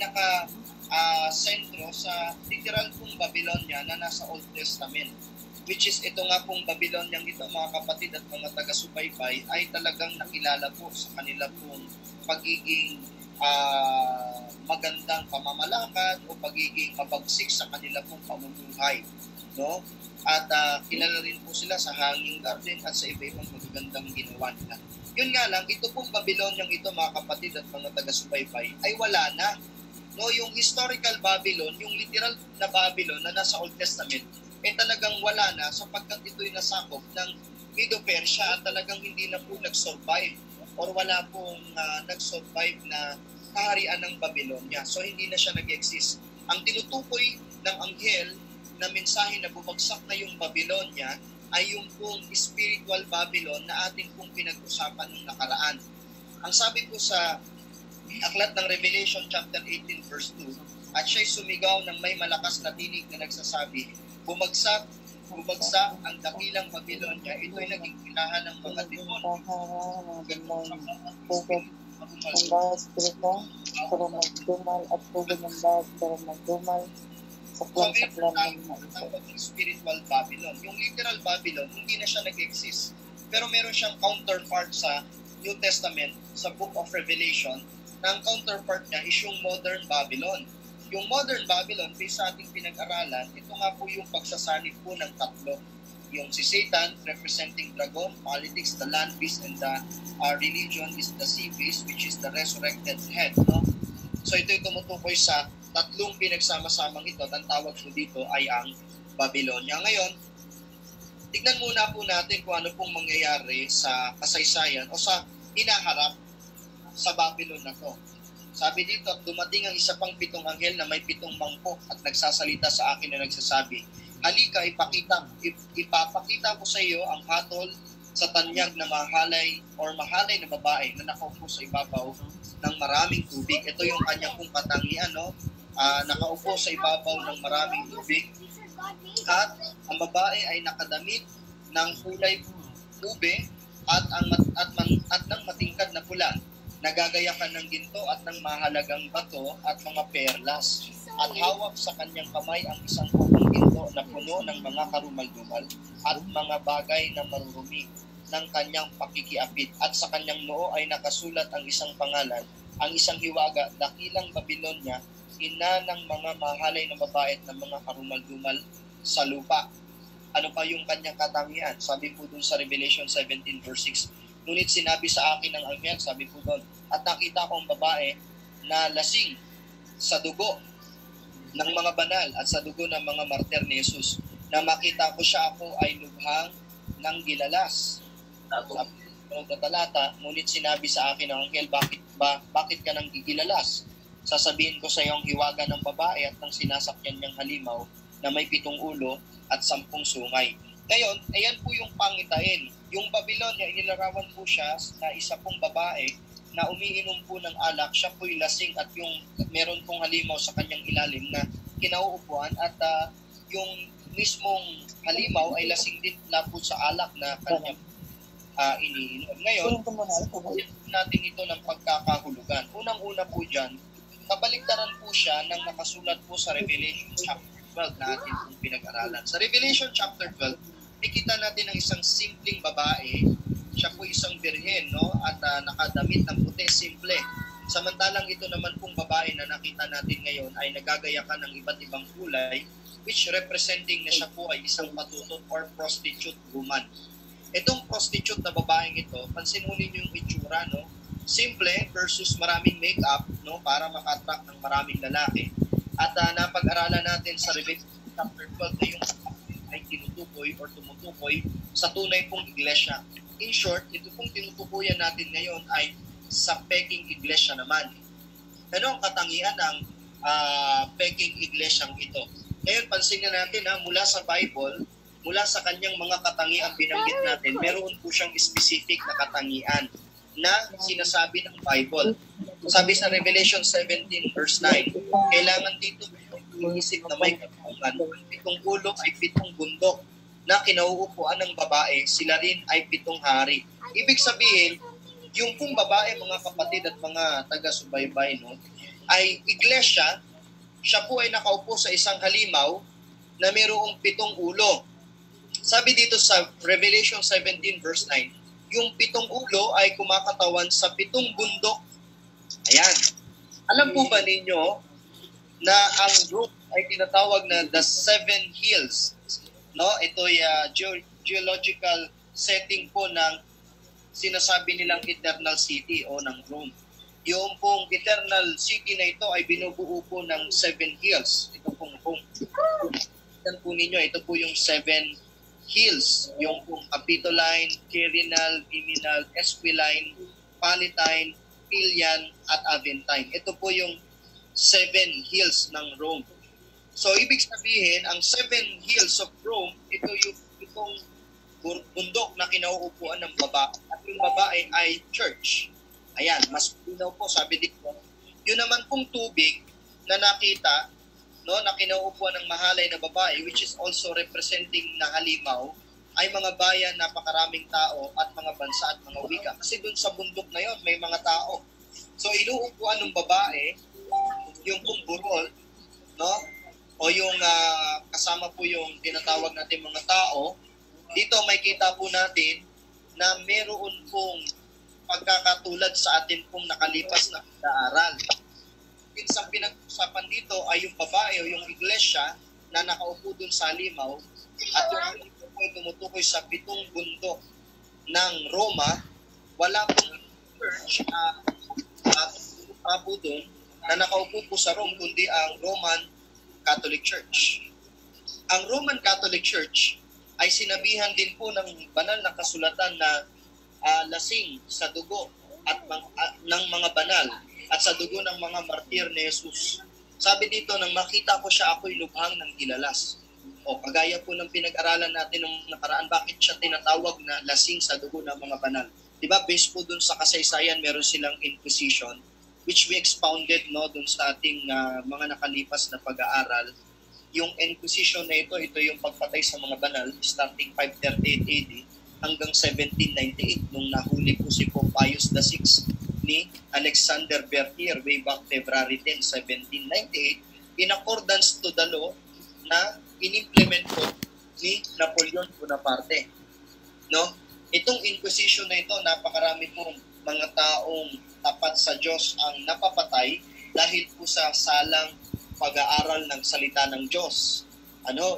sentro sa literal pong Babylonia na nasa Old Testament. Which is ito nga pong Babyloniang ito, mga kapatid at mga taga-subaybay, ay talagang nakilala po sa kanila pong pagiging magandang pamamalakad o pagiging mabagsik sa kanila pong pamumuhay. At kilala rin po sila sa Hanging Garden at sa iba-ibang magagandang ginawa nila. Yun nga lang, ito pong Babyloniang ito, mga kapatid at mga taga-subaybay, ay wala na. Yung historical Babylon, yung literal na Babylon na nasa Old Testament, talagang wala na sapagkat ito'y nasakop ng Medo-Persia at talagang hindi na po nag-survive or wala pong nag-survive na kaharian ng Babylonia. So hindi na siya nag-exist. Ang tinutukoy ng anghel na mensahe na bumagsak na yung Babylonia ay yung pong spiritual Babylon na atin pong pinag-usapan nung nakaraan. Ang sabi po sa aklat ng Revelation chapter 18 verse 2, at siya'y sumigaw ng may malakas na tinig na nagsasabi, bumagsak ang dakilang Babylonia, ito'y naging pilahan ng mga demonyo. Ang bawat espiritu, para magdumal at tubig ng bawat para magdumal sa saklan ng mga ito. Spiritual Babylon. Yung literal Babylon, hindi na siya nag-exist. Pero meron siyang counterpart sa New Testament, sa Book of Revelation, na ang counterpart niya is yung modern Babylon. Yung modern Babylon, based sa ating pinag-aralan, ito nga po yung pagsasanib po ng tatlo. Yung si Satan, representing dragon, politics, the land beast, and the religion is the sea beast, which is the resurrected head. No? So ito'y tumutukoy sa tatlong pinagsama-samang ito. Ang tawag po dito ay ang Babylonia. Ngayon, tignan muna po natin kung ano pong mangyayari sa kasaysayan o sa hinaharap sa Babylon na to. Sabi dito, at dumating ang isa pang 7 anghel na may 7 mangkok at nagsasalita sa akin na nagsasabi, halika, ipapakita ko sa iyo ang hatol sa tanyag na mahalay na babae na nakaupo sa ibabaw ng maraming tubig. Ito yung kanyang kung katangian, no? Nakaupo sa ibabaw ng maraming tubig. At ang babae ay nakadamit ng kulay ube at ng matingkad na pula. Nagagayakan ng ginto at ng mahalagang bato at mga perlas. At hawak sa kanyang kamay ang isang kubong ginto na puno ng mga karumal-dumal at mga bagay na marurumi ng kanyang pakikiapit. At sa kanyang noo ay nakasulat ang isang pangalan, ang isang hiwaga, dakilang Babylonia, ina ng mga mahalay na babae at ng mga karumal-dumal sa lupa. Ano pa yung kanyang katangian? Sabi po dun sa Revelation 17 verse 6, ngunit sinabi sa akin ng anghel, sabi po doon, at nakita ko ang babae na lasing sa dugo ng mga banal at sa dugo ng mga martir ni Jesus. Na makita ko siya, ako ay lubhang ng gilalas. Sabi ng talata, ngunit sinabi sa akin ng anghel, bakit ka nang gigilalas? Sasabihin ko sa iyo ang hiwaga ng babae at ng sinasakyan niyang halimaw na may 7 ulo at 10 sungay. Ngayon, ayan po yung pangitain. Yung Babylonia, inilarawan po siya na isa pong babae na umiinom po ng alak. Siya po'y lasing at yung meron pong halimaw sa kanyang ilalim na kinauupuan at yung mismong halimaw ay lasing din na po sa alak na kanyang iniinom. Ngayon, natin ito ng pagkakahulugan. Unang-una po dyan, kabaligtaran po siya ng nakasulat po sa Revelation chapter 12 na atin pong pinag-aralan. Sa Revelation chapter 12, nakita natin ang isang simpleng babae. Siya po isang birhen, no? At nakadamit ng puti, simple. Samantalang ito naman pong babae na nakita natin ngayon ay nagagayakan ng iba't ibang kulay, which representing na siya po ay isang patutot or prostitute woman. Itong prostitute na babaeng ito, pansin mo ninyo yung itsura, no? Simple versus maraming makeup, no? Para maka-attract ng maraming lalaki. At napag-aralan natin sa Revelation chapter 12 na yung ay tinutukoy or tumutukoy sa tunay pong iglesia. In short, ito pong tinutukoyan natin ngayon ay sa peking iglesia naman. Ano ang katangian ng peking iglesyang ito? Ngayon, pansinin natin mula sa Bible, mula sa kanyang mga katangian binanggit natin, meron po siyang specific na katangian na sinasabi ng Bible. Sabi sa Revelation 17 verse 9, kailangan dito iisip na may katangian. Ang 7 ulo ay 7 bundok na kinauupuan ng babae, sila rin ay 7 hari. Ibig sabihin, yung pong babae, mga kapatid at mga taga-subaybay, no, ay iglesia, siya po ay nakaupo sa isang halimaw na mayroong 7 ulo. Sabi dito sa Revelation 17 verse 9, yung 7 ulo ay kumakatawan sa 7 bundok. Ayan. Alam po ba ninyo na ang group ay tinatawag na the 7 hills? No, ito ay geological setting po ng sinasabi nilang eternal city o ng Rome. Yung pong eternal city na ito ay binubuo po ng 7 hills. Ito pong Rome. Ito po ninyo, ito po yung 7 hills. Yung pong Capitoline, Quirinal, Viminal, Esquiline, Palatine, Pelian, at Aventine. Ito po yung 7 hills ng Rome. So, ibig sabihin, ang 7 hills of Rome, itong bundok na kinauupuan ng babae. At yung babae ay church. Ayan, mas pinaw po, sabi dito. Yun naman pong tubig na nakita, no, na kinauupuan ng mahalay na babae, which is also representing na halimaw, ay mga bayan, napakaraming tao at mga bansa at mga wika. Kasi dun sa bundok na yon may mga tao. So, inuupuan ng babae, yung pong burol, no? O yung kasama po yung tinatawag natin mga tao, dito may kita po natin na meron pong pagkakatulad sa atin pong nakalipas na pag-aaral. Sa pinag-usapan dito ay yung babae o yung iglesia na nakaupo dun sa halimaw at yung halimaw po ay tumutukoy sa 7 bundok ng Roma. Wala pong church po dun na nakaupo po sa Rome kundi ang Roman Catholic Church. Ang Roman Catholic Church ay sinabihan din po ng banal na kasulatan na lasing sa dugo at ng mga banal at sa dugo ng mga martir ni Jesus. Sabi dito, nang makita ko siya, ako'y lubhang ng gilalas. O kagaya po ng pinag-aralan natin ng nakaraan, bakit siya tinatawag na lasing sa dugo ng mga banal? Diba, based po dun sa kasaysayan, meron silang Inquisition, which we expounded no dun sa ating mga nakalipas na pag-aaral. Yung Inquisition na ito yung pagpatay sa mga banal starting 538 AD hanggang 1798 nung nahuli po si Pope Pius VI ni Alexander Bertier way back February 10, 1798 in accordance to the law na inimplement po ni Napoleon Bonaparte. No? Itong Inquisition na ito, napakarami pong mga taong tapat sa Diyos ang napapatay dahil po sa salang pag-aaral ng salita ng Diyos.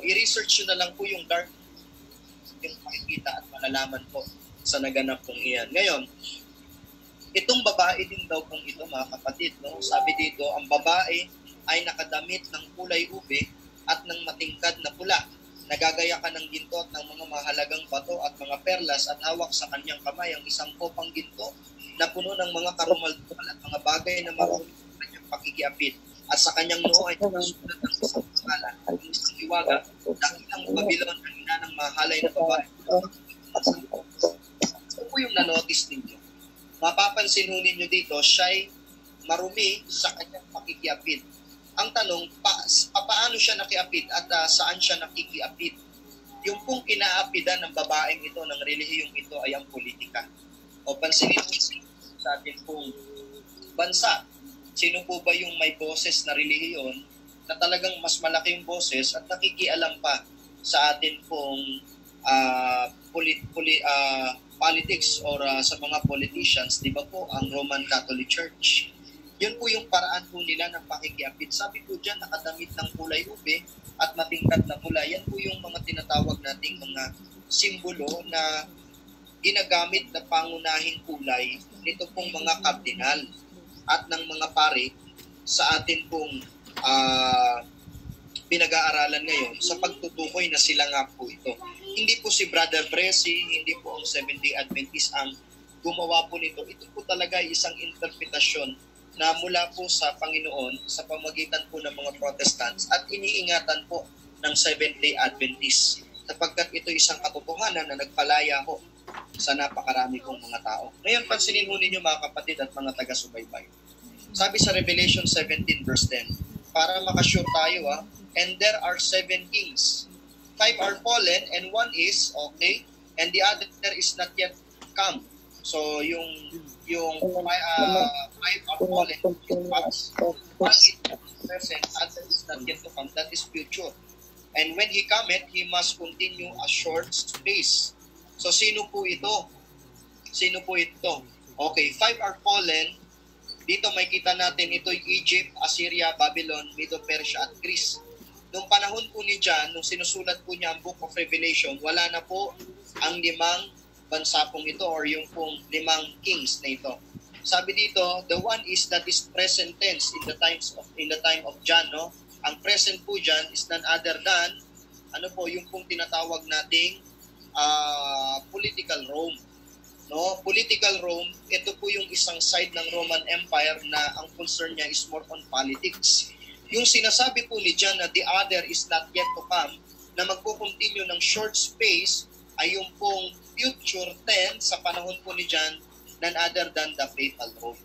I-research nyo na lang po yung dark, yung makikita at malalaman po sa naganap pong iyan. Ngayon, itong babae din daw pong ito, mga kapatid, no? Sabi dito, ang babae ay nakadamit ng kulay ube at ng matingkad na pula. Nagagaya ka ng ginto at ng mga mahalagang bato at mga perlas at hawak sa kanyang kamay ang isang kopang ginto na puno ng mga karumal-dumal at mga bagay na marunong sa kanyang pakikiapit. At sa kanyang noo ay nasulat ng isang pangalan, ang isang iwaga, dakilang Babilon ang ina ng mahalay na babae. Ito po yung nanotice ninyo. Mapapansin ho ninyo dito, siya'y marumi sa kanyang pakikiapit. Ang tanong, paano siya nakiapit at saan siya nakikiapit? Yung pong kinaapidan ng babaeng ito, ng relihiyong ito ay ang politika. O pansinin mo sa atin pong bansa. Sino po ba yung may boses na relihiyon na talagang mas malaki yung boses at nakikialam pa sa atin pong politics or sa mga politicians, di ba po, ang Roman Catholic Church. Yun po yung paraan po nila ng pakikiapit. Sabi po dyan, nakadamit ng kulay ube at matingkad na pula. Yan po yung mga tinatawag nating mga simbolo na ginagamit na pangunahing kulay nito pong mga kardinal at ng mga pari sa atin pong pinag-aaralan ngayon sa pagtutukoy na sila nga po ito. Hindi po si Brother Bressy, hindi po ang Seventh-day Adventist ang gumawa po nito. Ito po talaga ay isang interpretasyon na mula po sa Panginoon sa pamagitan po ng mga Protestants at iniingatan po ng Seventh-day Adventist sapagkat ito isang katotohanan na nagpalaya po sa napakarami kong mga tao. Ngayon, pansinin mo ninyo mga kapatid at mga taga-subaybay. Sabi sa Revelation 17 verse 10, para makasure tayo and there are 7 kings. 5 are fallen and 1 is, okay, and the other is not yet come. So, yung 5 are fallen, one is present, other is not yet to come. That is future. And when he cometh, he must continue a short space. So, sino po ito? Sino po ito? Okay, 5 are fallen. Dito may kita natin ito yung Egypt, Assyria, Babylon, Medo-Persia at Greece. Noong panahon po ni John, nung sinusulat po niya ang Book of Revelation, wala na po ang 5 bansa pong ito or yung pong 5 kings na ito. Sabi dito, the one is that is present tense in the time of John, no? Ang present po dyan is none other than yung pong tinatawag nating political Rome. No, political Rome, ito po yung isang side ng Roman Empire na ang concern niya is more on politics. Yung sinasabi po ni John na the other is not yet to come, na magpo-continue ng short space, ay yung pong future tense sa panahon po ni John, none other than the papal Rome.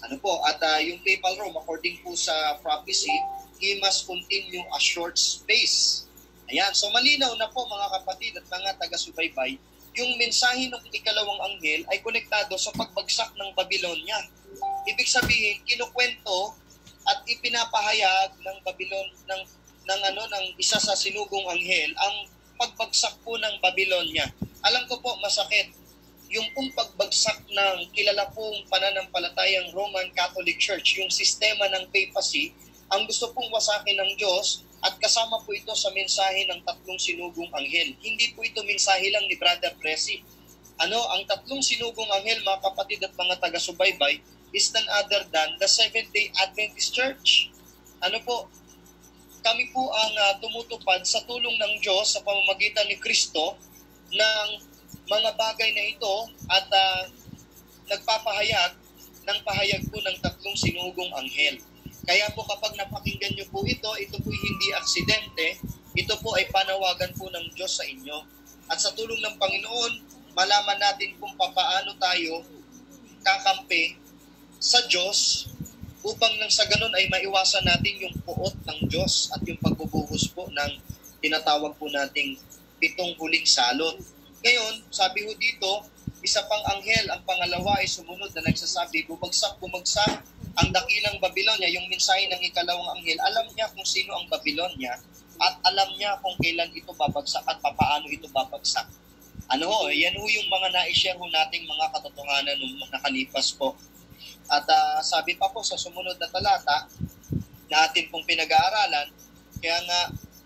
Ano po? At yung papal Rome, according po sa prophecy, he must continue a short space. Ayan. So malinaw na po mga kapatid at mga taga-subaybay, yung mensahe ng ikalawang anghel ay konektado sa pagbagsak ng Babylonia. Ibig sabihin, kinukwento at ipinapahayag ng Babylon ng isa sa sinugong anghel ang pagbagsak po ng Babylonia. Alam ko po masakit yung pong pagbagsak ng kilala pong pananampalatayang Roman Catholic Church, yung sistema ng papacy, ang gusto pong wasakin ng Diyos at kasama po ito sa mensahe ng tatlong sinugong anghel. Hindi po ito mensahe lang ni Brother Presi. Ang tatlong sinugong anghel, mga kapatid at mga taga-subaybay, is none other than the Seventh-day Adventist Church. Kami po ang tumutupad sa tulong ng Diyos sa pamamagitan ni Kristo ng mga bagay na ito at nagpapahayag ng pahayag po ng tatlong sinugong anghel. Kaya po kapag napakinggan nyo po ito po hindi aksidente, ito po ay panawagan po ng Diyos sa inyo. At sa tulong ng Panginoon, malaman natin kung paano tayo kakampi sa Diyos upang nang sa ganun ay maiwasan natin yung puot ng Diyos at yung pagbubuhos po ng tinatawag po nating 7 huling salot. Ngayon, sabi ho dito, isa pang anghel, ang pangalawa ay sumunod na nagsasabi, bumagsak ang dakilang Babylonia, yung mensahe ng ikalawang anghel, alam niya kung sino ang Babylonia at alam niya kung kailan ito babagsak at papaano ito babagsak. Yan ho yung mga na-share ho nating mga katotohanan nung nakalipas po. At sabi pa po sa sumunod na talata na atin pong pinag-aaralan, kaya nga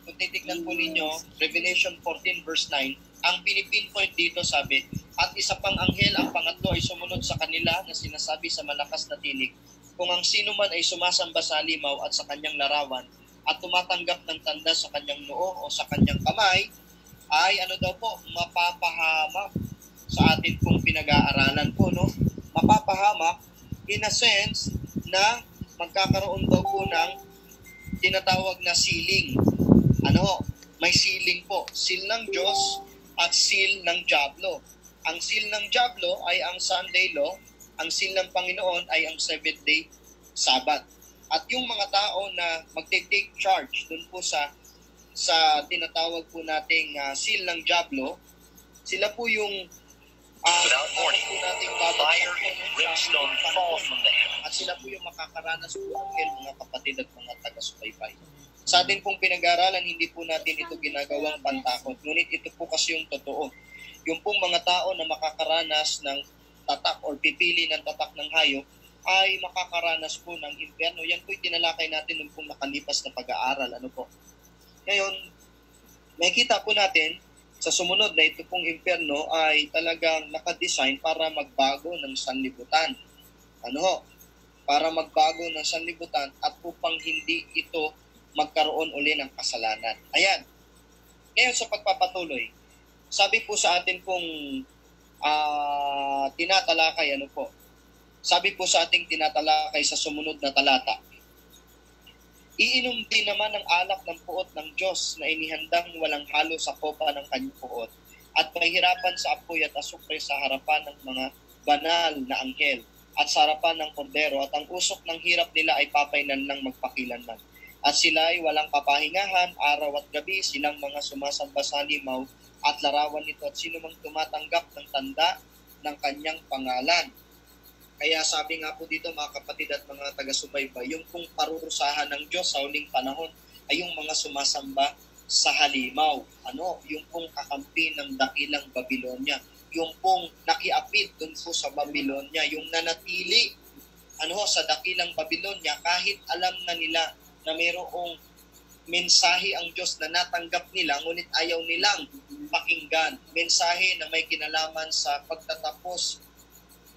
kung titignan po ninyo, Revelation 14 verse 9, ang pinipinpoint dito sabi, at isa pang anghel, ang pangatlo ay sumunod sa kanila na sinasabi sa malakas na tinig, kung ang sino man ay sumasamba sa halimaw at sa kanyang larawan at tumatanggap ng tanda sa kanyang noo o sa kanyang kamay, ay mapapahamak sa atin pong pinag-aaralan po, no? Mapapahamak in a sense na magkakaroon daw po ng tinatawag na sealing. May sealing po. Seal ng Diyos at seal ng Diablo. Ang seal ng Diablo ay ang Sunday law, ang seal ng Panginoon ay ang 7th day Sabbath. At yung mga tao na magte-take charge dun po sa tinatawag po nating seal ng Diablo, sila po yung Without warning, fire and brimstone fall from the heavens. at sila po yung makakaranas po ng hell, mga kapatid at mga taga-subaybay. Sa atin pong pinag-aaralan, hindi po natin ito ginagawang pantakot. Ngunit ito po kasi yung totoo. Yung pong mga tao na makakaranas ng tatak or pipili ng tatak ng hayop ay makakaranas po ng impyerno. Yan po yung tinalakay natin nung pong nakalipas na pag-aaral. Ngayon, makikita po natin sa sumunod na ito pong impyerno ay talagang nakadesign para magbago ng sanlibutan. Para magbago ng sanlibutan at upang hindi ito magkaroon uli ng kasalanan. Ayan. Ngayon sa pagpapatuloy, sabi po sa atin pong tinatalakay, sabi po sa ating tinatalakay sa sumunod na talata, iinom din naman ng alak ng puot ng Diyos na inihandang walang halo sa kopa ng kanyang puot at mahirapan sa apoy at asupre sa harapan ng mga banal na anghel at sa harapan ng kordero at ang usok ng hirap nila ay papainan lang magpakilanman. At sila ay walang kapahingahan, araw at gabi, silang mga sumasamba sa halimaw at larawan nito at sino mang tumatanggap ng tanda ng kanyang pangalan. Kaya sabi nga po dito mga kapatid at mga taga-subaybay, yung pong parurusahan ng Diyos sa huling panahon ay yung mga sumasamba sa halimaw. Yung pong kakampi ng dakilang Babylonia. Yung pong nakiapid dun po sa Babylonia. Yung nanatili sa dakilang Babylonia kahit alam na nila na mayroong mensahe ang Diyos na natanggap nila ngunit ayaw nilang pakinggan. Mensahe na may kinalaman sa pagtatapos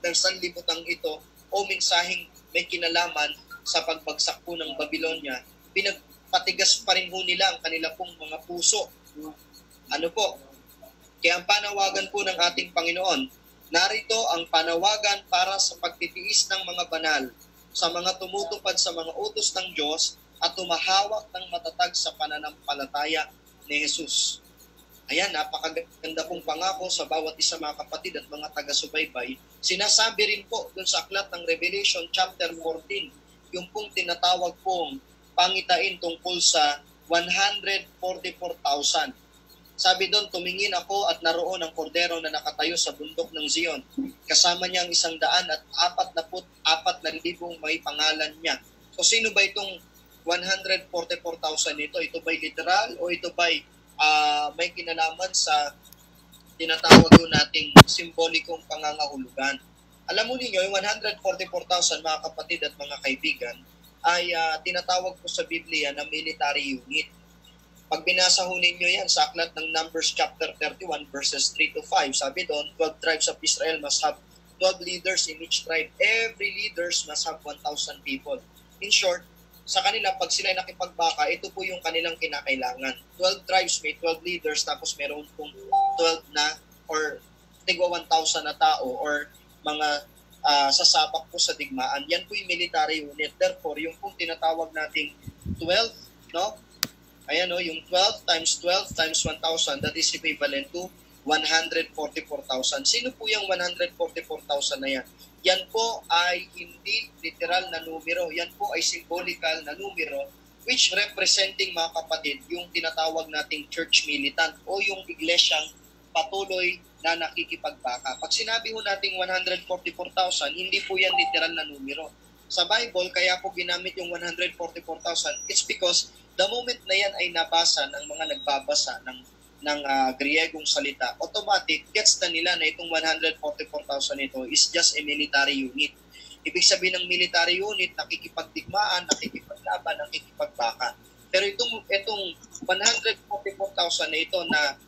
ng sanlibutan ito o mensaheng may kinalaman sa pagbagsak po ng Babylonia, pinagpatigas pa rin ho nila ang kanila pong mga puso. Kaya ang panawagan po ng ating Panginoon, narito ang panawagan para sa pagtitiis ng mga banal, sa mga tumutupad sa mga utos ng Diyos at tumahawak ng matatag sa pananampalataya ni Jesus. Ayan, napakaganda pong pangako sa bawat isa mga kapatid at mga taga-subaybay. Sinasabi rin po dun sa aklat ng Revelation chapter 14, yung pong tinatawag pong pangitain tungkol sa 144,000. Sabi doon, tumingin ako at naroon ang kordero na nakatayo sa bundok ng Zion. Kasama niya ang 144,000 may pangalan niya. So sino ba itong 144,000 nito? Ito ba'y literal o ito ba'y may kinalaman sa tinatawag nating simbolikong pangangahulugan? Alam mo niyo, yung 144,000 mga kapatid at mga kaibigan ay tinatawag po sa Biblia na military unit. Pag binasa ho ninyo yan sa aklat ng Numbers chapter 31 verses 3 to 5, sabi doon, 12 tribes of Israel must have 12 leaders in each tribe. Every leaders must have 1,000 people. In short, sa kanila, pag sila nakipagbaka, ito po yung kanilang kinakailangan. 12 tribes, may 12 leaders, tapos meron pong 12 na or tigwa 1,000 na tao or mga sasabak po sa digmaan. Yan po yung military unit. Therefore, yung pong tinatawag nating 12, no? Ayan, no? Yung 12 times 1,000, that is equivalent to 144,000. Sino po yung 144,000 na yan? Yan po ay hindi literal na numero. Yan po ay symbolical na numero which representing mga kapatid yung tinatawag nating church militant o yung iglesyang patuloy na nakikipagbaka. Pag sinabi ho nating 144,000, hindi po yan literal na numero. Sa Bible, kaya po ginamit yung 144,000, it's because the moment na yan ay nabasa ng mga nagbabasa ng Griegong salita, automatic gets na nila na itong 144,000 ito is just a military unit. Ibig sabihin ng military unit, nakikipagdigmaan, nakikipaglaban, nakikipagbaka. Pero itong 144,000 na ito na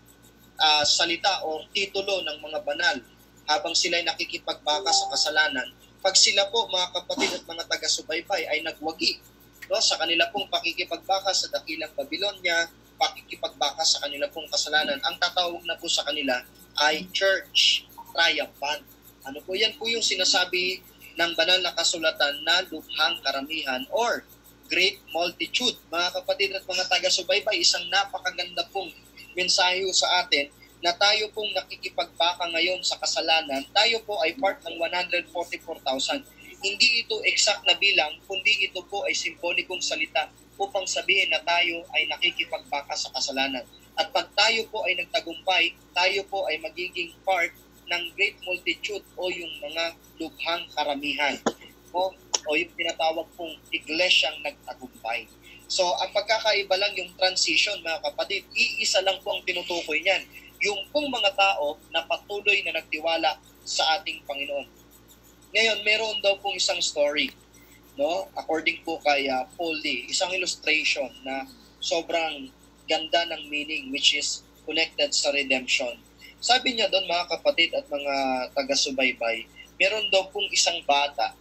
salita o titulo ng mga banal habang sila ay nakikipagbaka sa kasalanan, pag sila po mga kapatid at mga taga-subaybay ay nagwagi, no, sa kanila pong pakikipagbaka sa dakilang Babylonia, pakikipagbaka sa kanila pong kasalanan, ang tatawag na po sa kanila ay church triumphant. Ano po yan po yung sinasabi ng banal na kasulatan na lubhang karamihan or great multitude. Mga kapatid at mga taga-subaybay, isang napakaganda pong mensahe sa atin na tayo pong nakikipagbaka ngayon sa kasalanan, tayo po ay part ng 144,000. Hindi ito exact na bilang, kundi ito po ay simbolikong salita upang sabihin na tayo ay nakikipagbaka sa kasalanan. At pag tayo po ay nagtagumpay, tayo po ay magiging part ng great multitude o yung mga lubhang karamihan o yung tinatawag pong iglesyang nagtagumpay. So, ang pagkakaiba lang yung transition, mga kapatid, iisa lang po ang tinutukoy niyan. Yung pong mga tao na patuloy na nagtiwala sa ating Panginoon. Ngayon, meron daw pong isang story, no? According po kay Paul Lee, isang illustration na sobrang ganda ng meaning which is connected sa redemption. Sabi niya doon, mga kapatid at mga taga-subaybay, meron daw pong isang bata,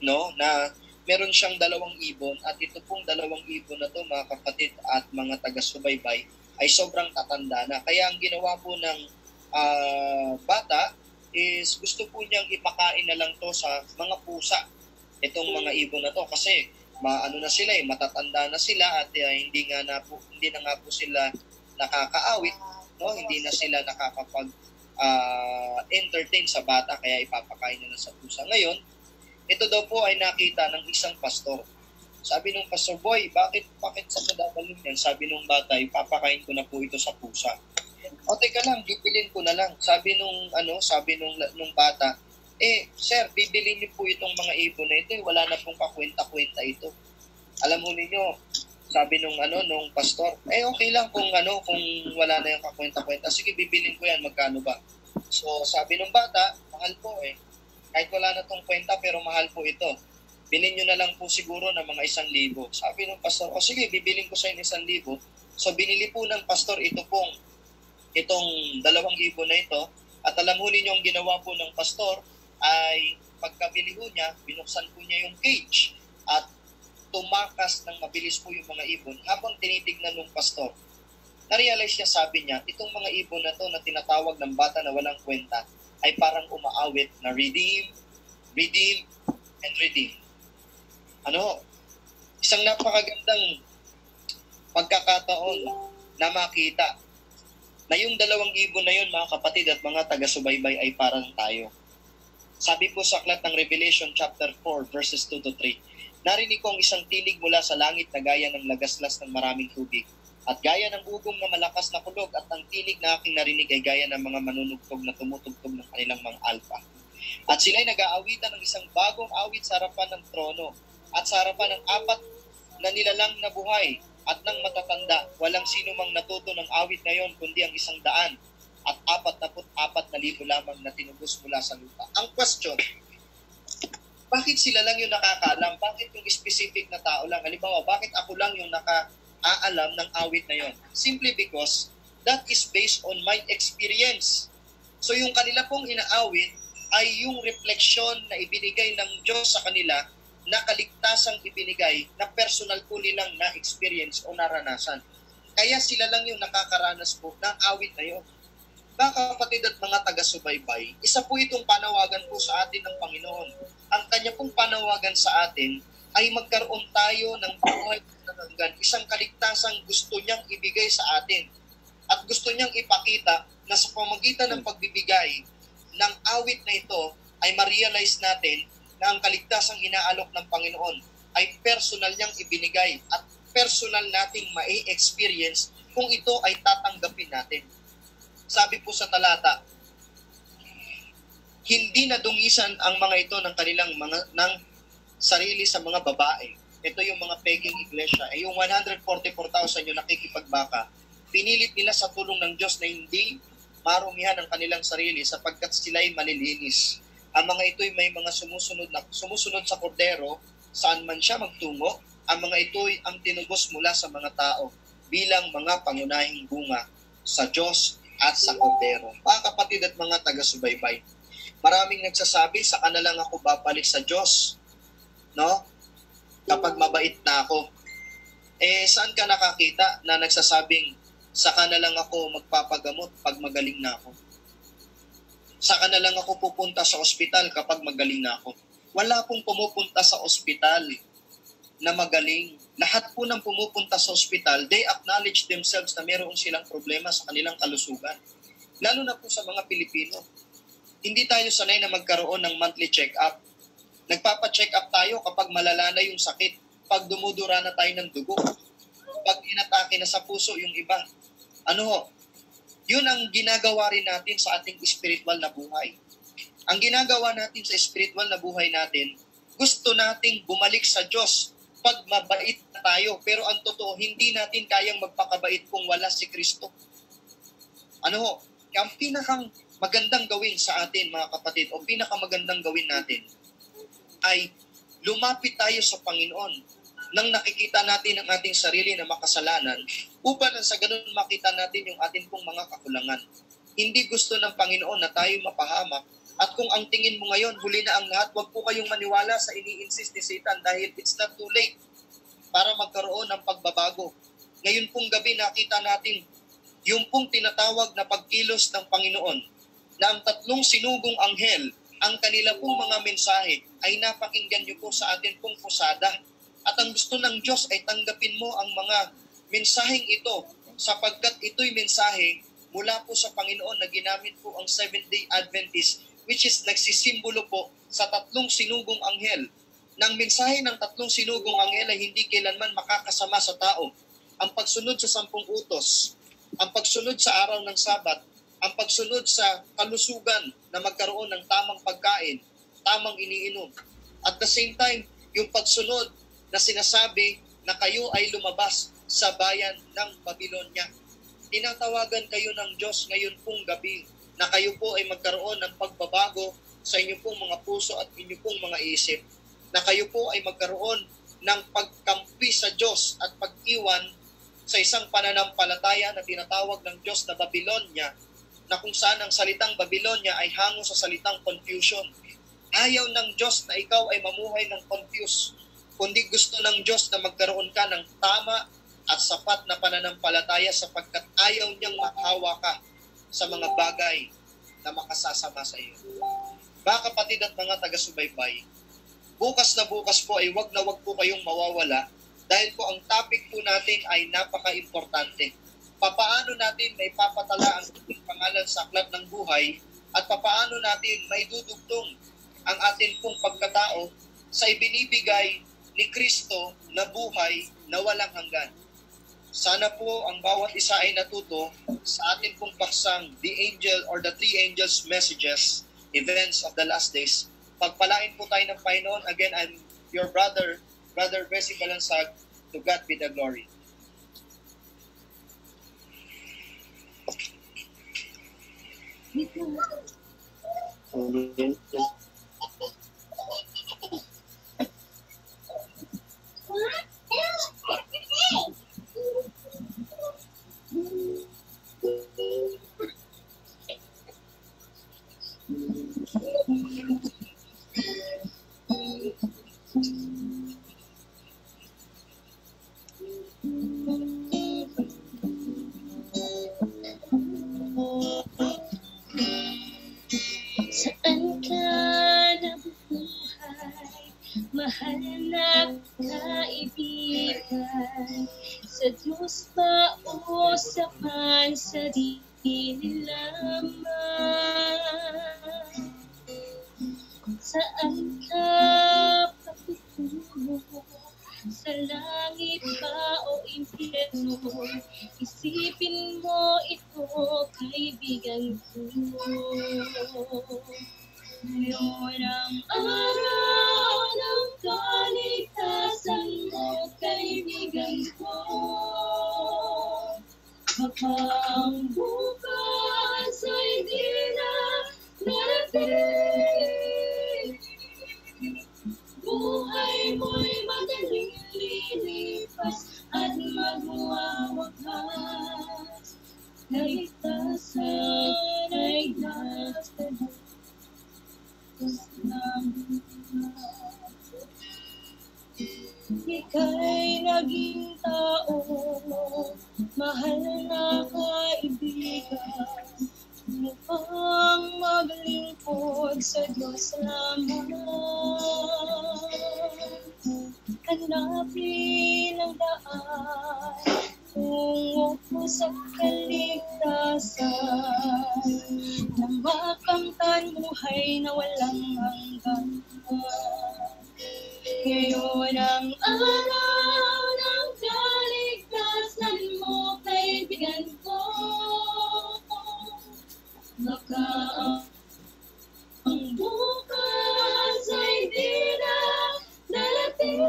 no, na meron siyang 2 ibon at ito pong 2 ibon na to, mga kapatid at mga taga-subaybay, ay sobrang tatanda na. Kaya ang ginawa po ng bata is gusto po niyang ipakain na lang to sa mga pusa, itong mga ibon na to, kasi maano na sila, matatanda na sila at hindi na nga po sila nakakaawit, no? Hindi na sila nakakapag entertain sa bata, kaya ipapakain na lang sa pusa. Ngayon, ito daw po ay nakita ng isang pastor. Sabi nung pastor, boy, bakit sa dadalhin yan? Sabi nung bata, ipapakain ko na po ito sa pusa. O teka lang, bibilin ko na lang. Sabi nung bata, sir, bibilin niyo po itong mga ibon na ito, wala na pong kakwenta-kwenta ito. Alam mo ninyo, sabi nung pastor, okay lang kung wala na yung kakwenta-kwenta. Sige, bibilin ko yan, magkano ba? So, sabi nung bata, mahal po kahit wala na tong kwenta pero mahal po ito. Bilhin nyo na lang po siguro ng mga 1,000. Sabi nung pastor, sige, bibilin ko sa inyo 1,000. So, binili po ng pastor itong 2 ibon na ito. At alam ho ninyo, ang ginawa po ng pastor ay pagkabili ho niya, binuksan po niya yung cage at tumakas ng mabilis po yung mga ibon. Habang tinitignan ng pastor, na-realize niya, sabi niya, itong mga ibon na to na tinatawag ng bata na walang kwenta ay parang umaawit na redeem, and redeem. Isang napakagandang pagkakataon na makita na yung 2,000 na yun, mga kapatid at mga taga-subaybay, ay parang tayo. Sabi po sa aklat ng Revelation chapter 4 verses 2 to 3, narinig ko ang isang tinig mula sa langit na gaya ng lagaslas ng maraming tubig at gaya ng ugong na malakas na kulog, at ang tinig na aking narinig ay gaya ng mga manunugtog na tumutugtog ng kanilang mga alpa. At sila'y nag-aawitan ng isang bagong awit sa harapan ng trono at sa harapan ng 4 na nilalang na buhay at ng matatanda. Walang sino mang natuto ng awit ngayon kundi ang 100 at 44,000 lamang na tinubos mula sa lupa. Ang question, bakit sila lang yung nakakaalam? Bakit yung specific na tao lang? Halimbawa, bakit ako lang yung nakaalam ng awit na yon? Simply because that is based on my experience. So yung kanila pong inaawit ay yung refleksyon na ibinigay ng Diyos sa kanila, na kaligtasang ibinigay na personal po nilang na-experience o naranasan. Kaya sila lang yung nakakaranas po ng awit na yun. Mga kapatid at mga taga-subaybay, isa po itong panawagan po sa atin ng Panginoon. Ang kanya pong panawagan sa atin ay magkaroon tayo ng buhay na hanggan, isang kaligtasang gusto niyang ibigay sa atin. At gusto niyang ipakita na sa pamagitan ng pagbibigay ng awit na ito ay ma-realize natin na ang kaligtasang inaalok ng Panginoon ay personal niyang ibinigay at personal nating ma-experience kung ito ay tatanggapin natin. Sabi po sa talata, hindi nadungisan ang mga ito ng kanilang ng sarili sa mga babae. Ito yung mga peking iglesia. Yung 144,000 yung nakikipagbaka, pinilit nila sa tulong ng Diyos na hindi marumihan ang kanilang sarili sapagkat sila'y malilinis. Ang mga ito'y may mga sumusunod sa kordero saan man siya magtungo. Ang mga ito'y ang tinubos mula sa mga tao bilang mga pangunahing bunga sa Diyos at sa kordero. Mga kapatid at mga taga-subaybay, maraming nagsasabi, saka na lang ako babalik sa Diyos, no? Kapag mabait na ako. Saan ka nakakita na nagsasabing, saka na lang ako magpapagamot pag magaling na ako? Saka na lang ako pupunta sa ospital kapag magaling na ako? Wala pong pumupunta sa ospital na magaling. Lahat po ng pumupunta sa ospital, they acknowledge themselves na meron silang problema sa kanilang kalusugan. Lalo na po sa mga Pilipino. Hindi tayo sanay na magkaroon ng monthly check-up. Nagpapa-check up tayo kapag malala na yung sakit, pag dumudura na tayo ng dugo, pag inatake na sa puso yung iba. Yun ang ginagawa rin natin sa ating spiritual na buhay. Ang ginagawa natin sa spiritual na buhay natin, gusto nating bumalik sa Diyos pag mabait na tayo. Pero ang totoo, hindi natin kayang magpakabait kung wala si Kristo. Ang pinakang magandang gawin sa atin, mga kapatid, o pinakamagandang gawin natin, ay lumapit tayo sa Panginoon nang nakikita natin ang ating sarili na makasalanan, upang sa ganun makita natin yung ating pong mga kakulangan. Hindi gusto ng Panginoon na tayo mapahamak. At kung ang tingin mo ngayon, huli na ang lahat, huwag po kayong maniwala sa ini-insist ni Satan dahil it's not too late para magkaroon ng pagbabago. Ngayon pong gabi nakita natin yung pong tinatawag na pagkilos ng Panginoon na ang 3 sinugong anghel, ang kanila pong mga mensahe ay napakinggan niyo po sa atin pong pusada. At ang gusto ng Diyos ay tanggapin mo ang mga mensaheng ito sapagkat ito'y mensahe mula po sa Panginoon na ginamit po ang Seventh-day Adventist, which is nagsisimbolo po sa 3 sinugong anghel. Nang mensahe ng 3 sinugong anghel ay hindi kailanman makakasama sa tao. Ang pagsunod sa 10 utos, ang pagsunod sa araw ng Sabat, ang pagsunod sa kalusugan na magkaroon ng tamang pagkain, tamang iniinom. At the same time, yung pagsunod na sinasabi na kayo ay lumabas sa bayan ng Babylonia. Tinatawagan kayo ng Diyos ngayon pong gabi na kayo po ay magkaroon ng pagbabago sa inyo pong mga puso at inyo pong mga isip. Na kayo po ay magkaroon ng pagkampi sa Diyos at pag-iwan sa isang pananampalataya na tinatawag ng Diyos na Babylonia, na kung saan ang salitang Babylonia ay hango sa salitang confusion. Ayaw ng Diyos na ikaw ay mamuhay ng confused, kundi gusto ng Diyos na magkaroon ka ng tama at sapat na pananampalataya sapagkat ayaw niyang makahawa ka sa mga bagay na makasasama sa iyo. Mga kapatid at mga taga-subaybay, bukas na bukas po ay wag na wag po kayong mawawala dahil po ang topic po natin ay napaka-importante. Papaano natin may papatala ang ating pangalan sa aklat ng buhay at papaano natin may dudugtong ang ating pong pagkatao sa ibinibigay ni Kristo na buhay na walang hanggan. Sana po ang bawat isa ay natuto sa ating pong paksang The Angel or the Three Angels Messages, Events of the Last Days. Pagpalain po tayo ng Panginoon. Again, I'm your brother Bessie Balansag. To God be the glory. Saan ka nabubuhay, mahal na kaibigan? Sa Diyos ba o sa pansarili lamang? Saan ka patutungo? Sa langit ba o impyerno? Isipin mo ito, kaibigan ko. Ngayon ang araw ng kaligtasan mo, kaibigan ko. Baka ang bukas ay di na darating. Buhay mo'y madaling lilipas at magwawakas. Kaligtasan ay nasa Diyos namin. Ika'y naging tao, mahal na kaibigan. Mukhang maglingkod sa Diyos lamang. Hanapin ang daan tungo sa kaligtasan, na makamtan buhay na walang hanggan. Ngayon ang araw ng kaligtasan mo, kaibigan ko. Baka ang bukas ay di na darating.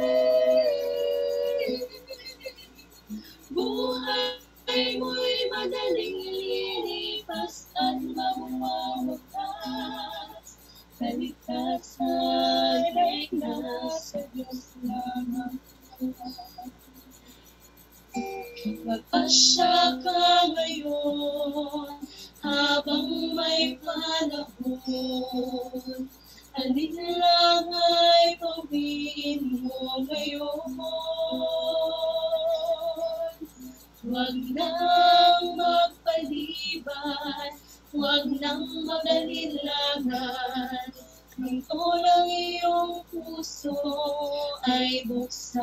Buhay mo'y madaling lilipas at mawawakas. Kaligtasan ay nasa Diyos lamang. Magpasya ka ngayon habang may panahon. Alin lang ay gawin mo ngayon. Huwag nang magpaliban, huwag nang mag-alinlangan. Ito ng iyong puso ay buksan.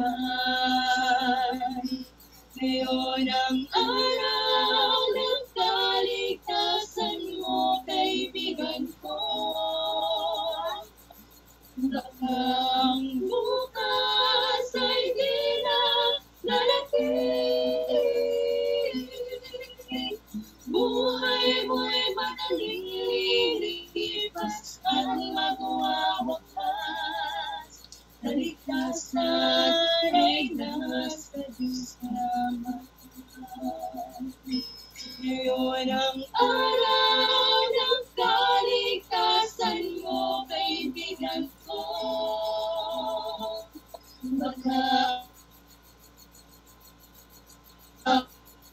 Ngayon ang araw ng kaligtasan mo, kaibigan ko. Baka ang bukas ay di na darating. Buhay mo'y madaling lilipas at magwawakas. Kaligtasan ay nasa Diyos lamang. Ngayon ang araw ng kaligtasan mo, kaibigan ko. Baka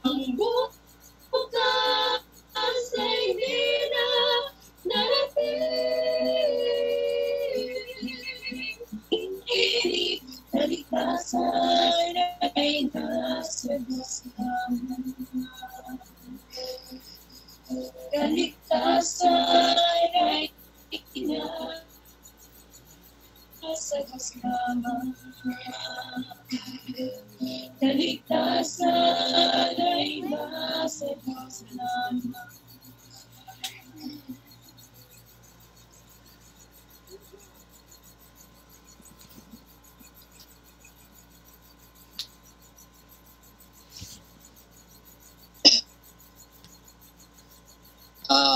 ang bukas ay di na darating. Kaligtasan ay nasa Diyos lamang. Kaligtasan ay nasa Diyos lamang. salamat.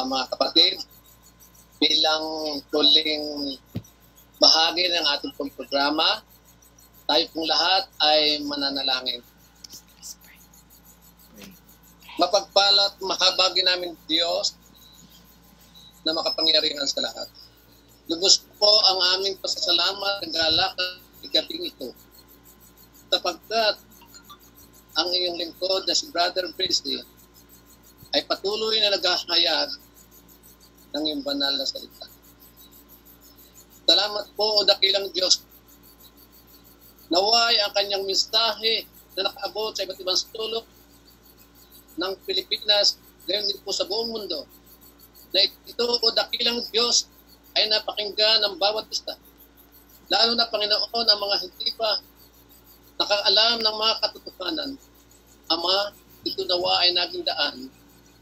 Mga kapatid, bilang huling bahagi ng ating pong programa, tayo pong lahat ay mananalangin. Mapagpalat, mahabagi namin Diyos na makapangyarihan sa lahat. Lubos po ang aming pasasalamat ng galakang gabing ito. Sapagkat ang iyong lingkod na si Brother Christy ay patuloy na naghahayag ng iyong banal na salita. Salamat po o dakilang Diyos. Naway ang kanyang mensahe na nakaabot sa iba't ibang sulok ng Pilipinas, gayon din po sa buong mundo, na ito o dakilang Diyos ay napakinggan ng bawat isa. Lalo na Panginoon ang mga hindi pa nakaalam ng mga katotohanan. Ama, ito nawa ay naging daan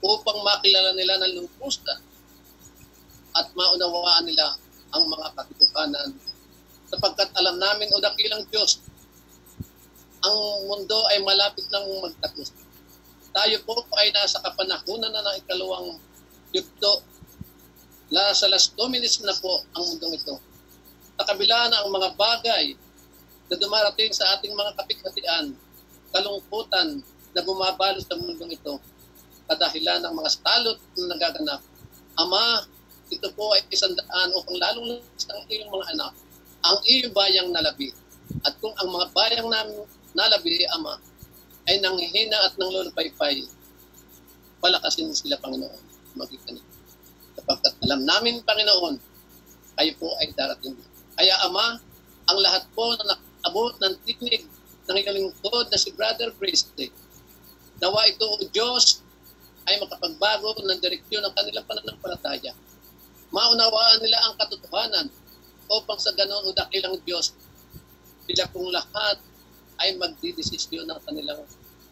upang makilala nila ng lungkusta at maunawaan nila ang mga katotohanan. Sapagkat alam namin o dakilang Diyos, ang mundo ay malapit nang magtapos. Tayo po ay nasa kapanahunan na ng ikalawang yugto. Sa last 2 minutes na po ang mundong ito. Sa kabila na ang mga bagay na dumarating sa ating mga kapighatian, kalungkutan na bumabalo sa mundong ito, kadahilan ng mga salot na nagaganap. Ama, ito po ay isandaan upang lalong ang iyong mga anak, ang iyong bayang nalabi. At kung ang mga bayang namin nalabi, Ama, ay nanghihina at nanglulupaypay, palakasin sila, Panginoon, magitan. Sapagkat alam namin, Panginoon, kayo po ay darating. Kaya, Ama, ang lahat po na nakabot ng tinig ng iyong lingkod na si Brother Christy, nawa ito, O Diyos, ay makapagbago ng direksyon ng kanilang pananampalataya. Maunawaan nila ang katotohanan upang sa ganon o dakilang Diyos, sila pong lahat ay magdidesisyon ng kanilang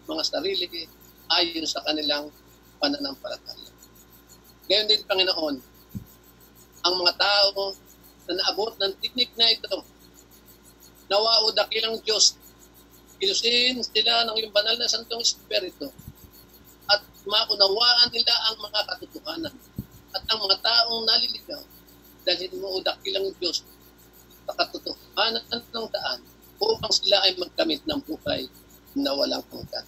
mga sarili ayon sa kanilang pananampalataya. Ngayon din, Panginoon, ang mga tao na naabot ng tinig na ito, nawa o dakilang Diyos, kilusin sila ng iyong banal na Santong Espiritu at maunawaan nila ang mga katotohanan at ang mga taong naliligaw dahil mo o dakilang Diyos sa katotohanan ng daan upang sila ay magkamit ng buhay na walang hanggan.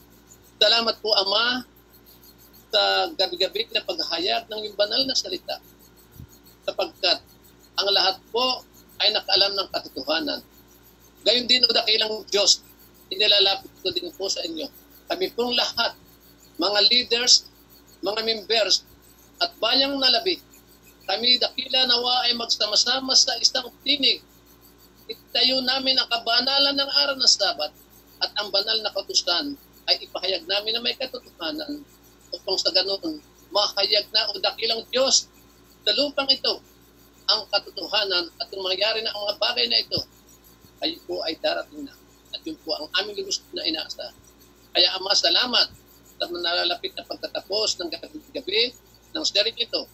Salamat po, Ama, sa gabi-gabi na paghahayag ng iyong banal na salita sapagkat ang lahat po ay nakaalam ng katotohanan. Gayon din o dakilang Diyos, inilalapit ko din po sa inyo. Kami pong lahat, mga leaders, mga members, at bayang nalabi, kami dakila nawa ay magsama-sama sa isang tinig. Itayo namin ang kabanalan ng araw na Sabat at ang banal na kautusan ay ipahayag namin na may katotohanan upang sa ganon mahayag na o dakilang Diyos sa lupang ito ang katotohanan at kung mangyari na ang mga bagay na ito, kayo po ay darating na. At yun po ang aming lubos na inaasa. Kaya, Ama, salamat sa nalalapit na pagtatapos ng gabi ng series ito.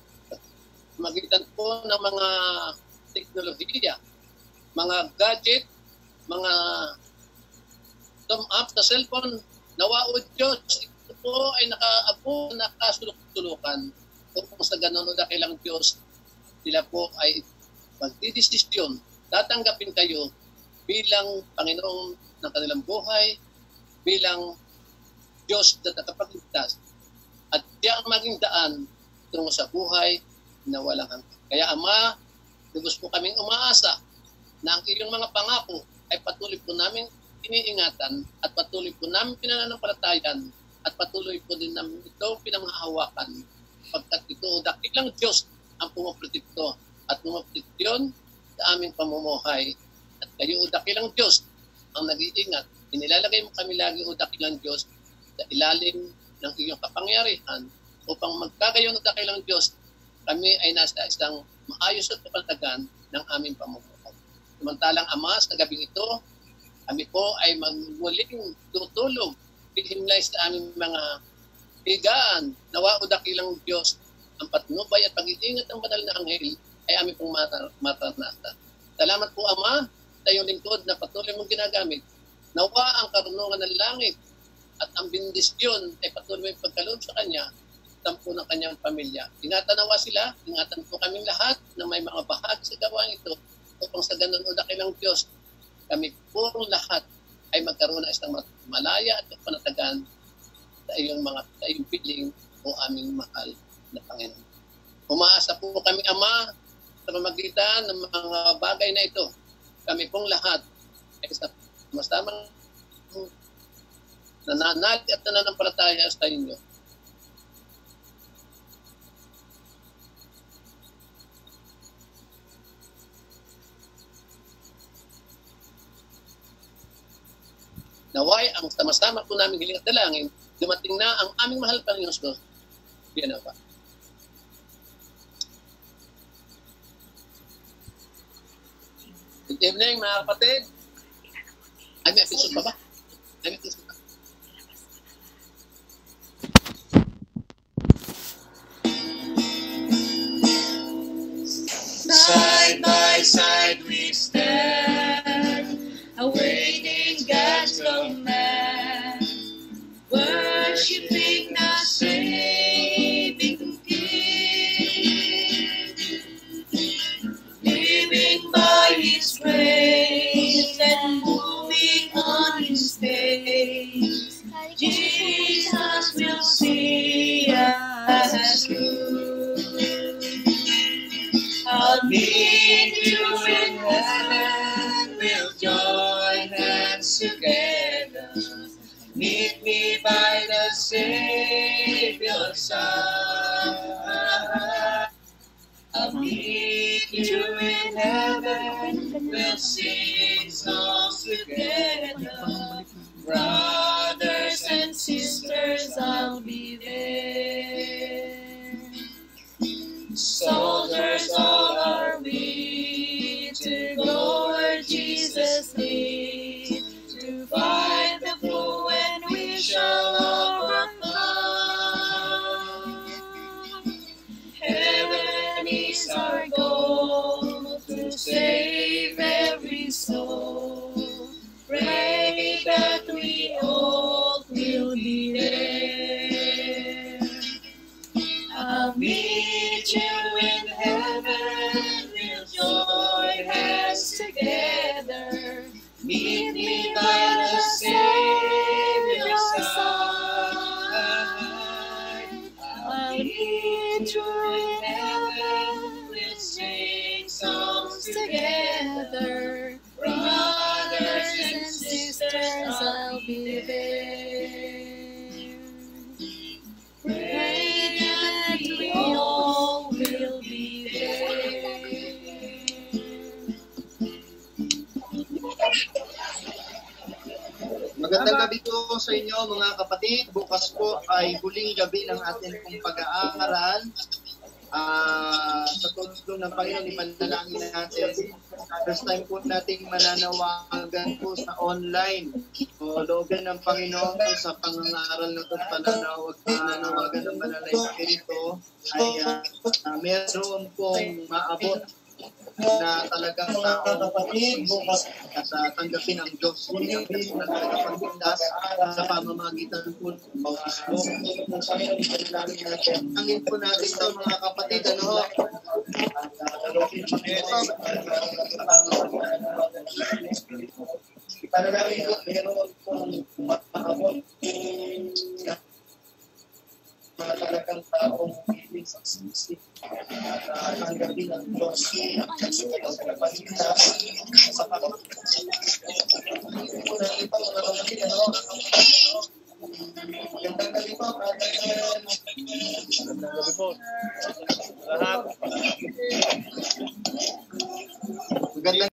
Magitan po ng mga teknolohiya, mga gadget, mga thumb-up sa cellphone, nawa o Diyos, ito po ay nakasulok-sulukan upang sa ganon o dakilang Diyos, sila po ay magdidesisyon, tatanggapin kayo bilang Panginoon ng kanilang buhay, bilang Diyos na nakapagligtas, at siya ang maging daan tungo sa buhay na walang hanggan. Kaya, Ama, lubos po kaming umaasa na ang iyong mga pangako ay patuloy po namin iniingatan at patuloy po namin pinananampalatayan at patuloy po din namin ito pinanghahawakan pagkat ito dakilang Diyos ang pumoprotekto at pumoproteksyon sa aming pamumuhay. At kayo, dakilang Diyos, ang nag-iingat. Inilalagay mo kami lagi, o dakilang Diyos, sa ilalim ng iyong kapangyarihan upang magkagayon, o dakilang Diyos, kami ay nasa isang maayos at kapatagan ng aming pamumuhay. Samantalang, Ama, sa gabing ito, kami po ay magmuling tutulog, ihimlay sa aming mga higaan, nawa o dakilang Diyos, ang patnubay at pag-iingat ng banal na anghel ay aming pong maranata. Salamat po, Ama, sa iyong lingkod na patuloy mong ginagamit. Nawa ang karunungan ng langit at ang bendisyon ay patuloy pagkaloob sa Kanya, tampo ng Kanyang pamilya. Ingatan nawa sila, ingatan po kaming lahat na may mga bahagi sa gawain ito upang sa ganun o dakilang Diyos, kami purong lahat ay magkaroon ng isang malaya at panatagan sa iyong piling o aming mahal na Panginoon. Umaasa po kami, Ama, sa pamagitan ng mga bagay na ito. Kami pong lahat ay sama-samang nananalig at nananampalataya sa inyo. Naway ang sama-sama po namin hiling at dalangin, dumating na ang aming mahal Panginoon Diyos. Yan na ba? Good evening, mga kapatid. Ay, may episode pa ba? Ay, may episode pa. Side by side we stand, awaiting God's command, worshiping the saving King, living by His grace and moving on His face. Jesus will see us through. I'll meet you in heaven, we'll join hands together. Meet me by the Savior's side. I'll meet you in heaven, we'll sing songs together. Brothers and sisters, I'll be there. Soldiers all are we to go where Jesus leads, to fight the foe and we shall overcome. Heaven is our goal, to save every soul. Pray that we all will be there. I'll meet you in heaven, we'll join hands together. Meet me by the Savior's side. I'll meet you in heaven, we'll sing songs together. Brothers and sisters, I'll be there. Pray that we all will be there. Magandang gabi po sa inyo mga kapatid. Bukas po ay huling gabi ng ating pong pag-aaral. Sa tulong ng Panginoon, ipanalangin natin. First time po nating mananawagan po sa online. So, looban ng Panginoon sa pangangaral na ito, pananawagan ng Banalay Espiritu ay meron pong maabot na talagang taong bukas at tanggapin ang Diyos. Hindi ang Diyos na tagapagligtas sa pamamagitan po ng bautismo. Angin po natin ito mga kapatid. Ipanalangin po, meron pong maabot mga talagang taong ibig sa sisi at tanggapin ang Diyos sa kapagligtas sa pamamagitan po natin ito mga kapatid. Magandang gabi po, brother. Magandang gabi po. Lahat. Magandang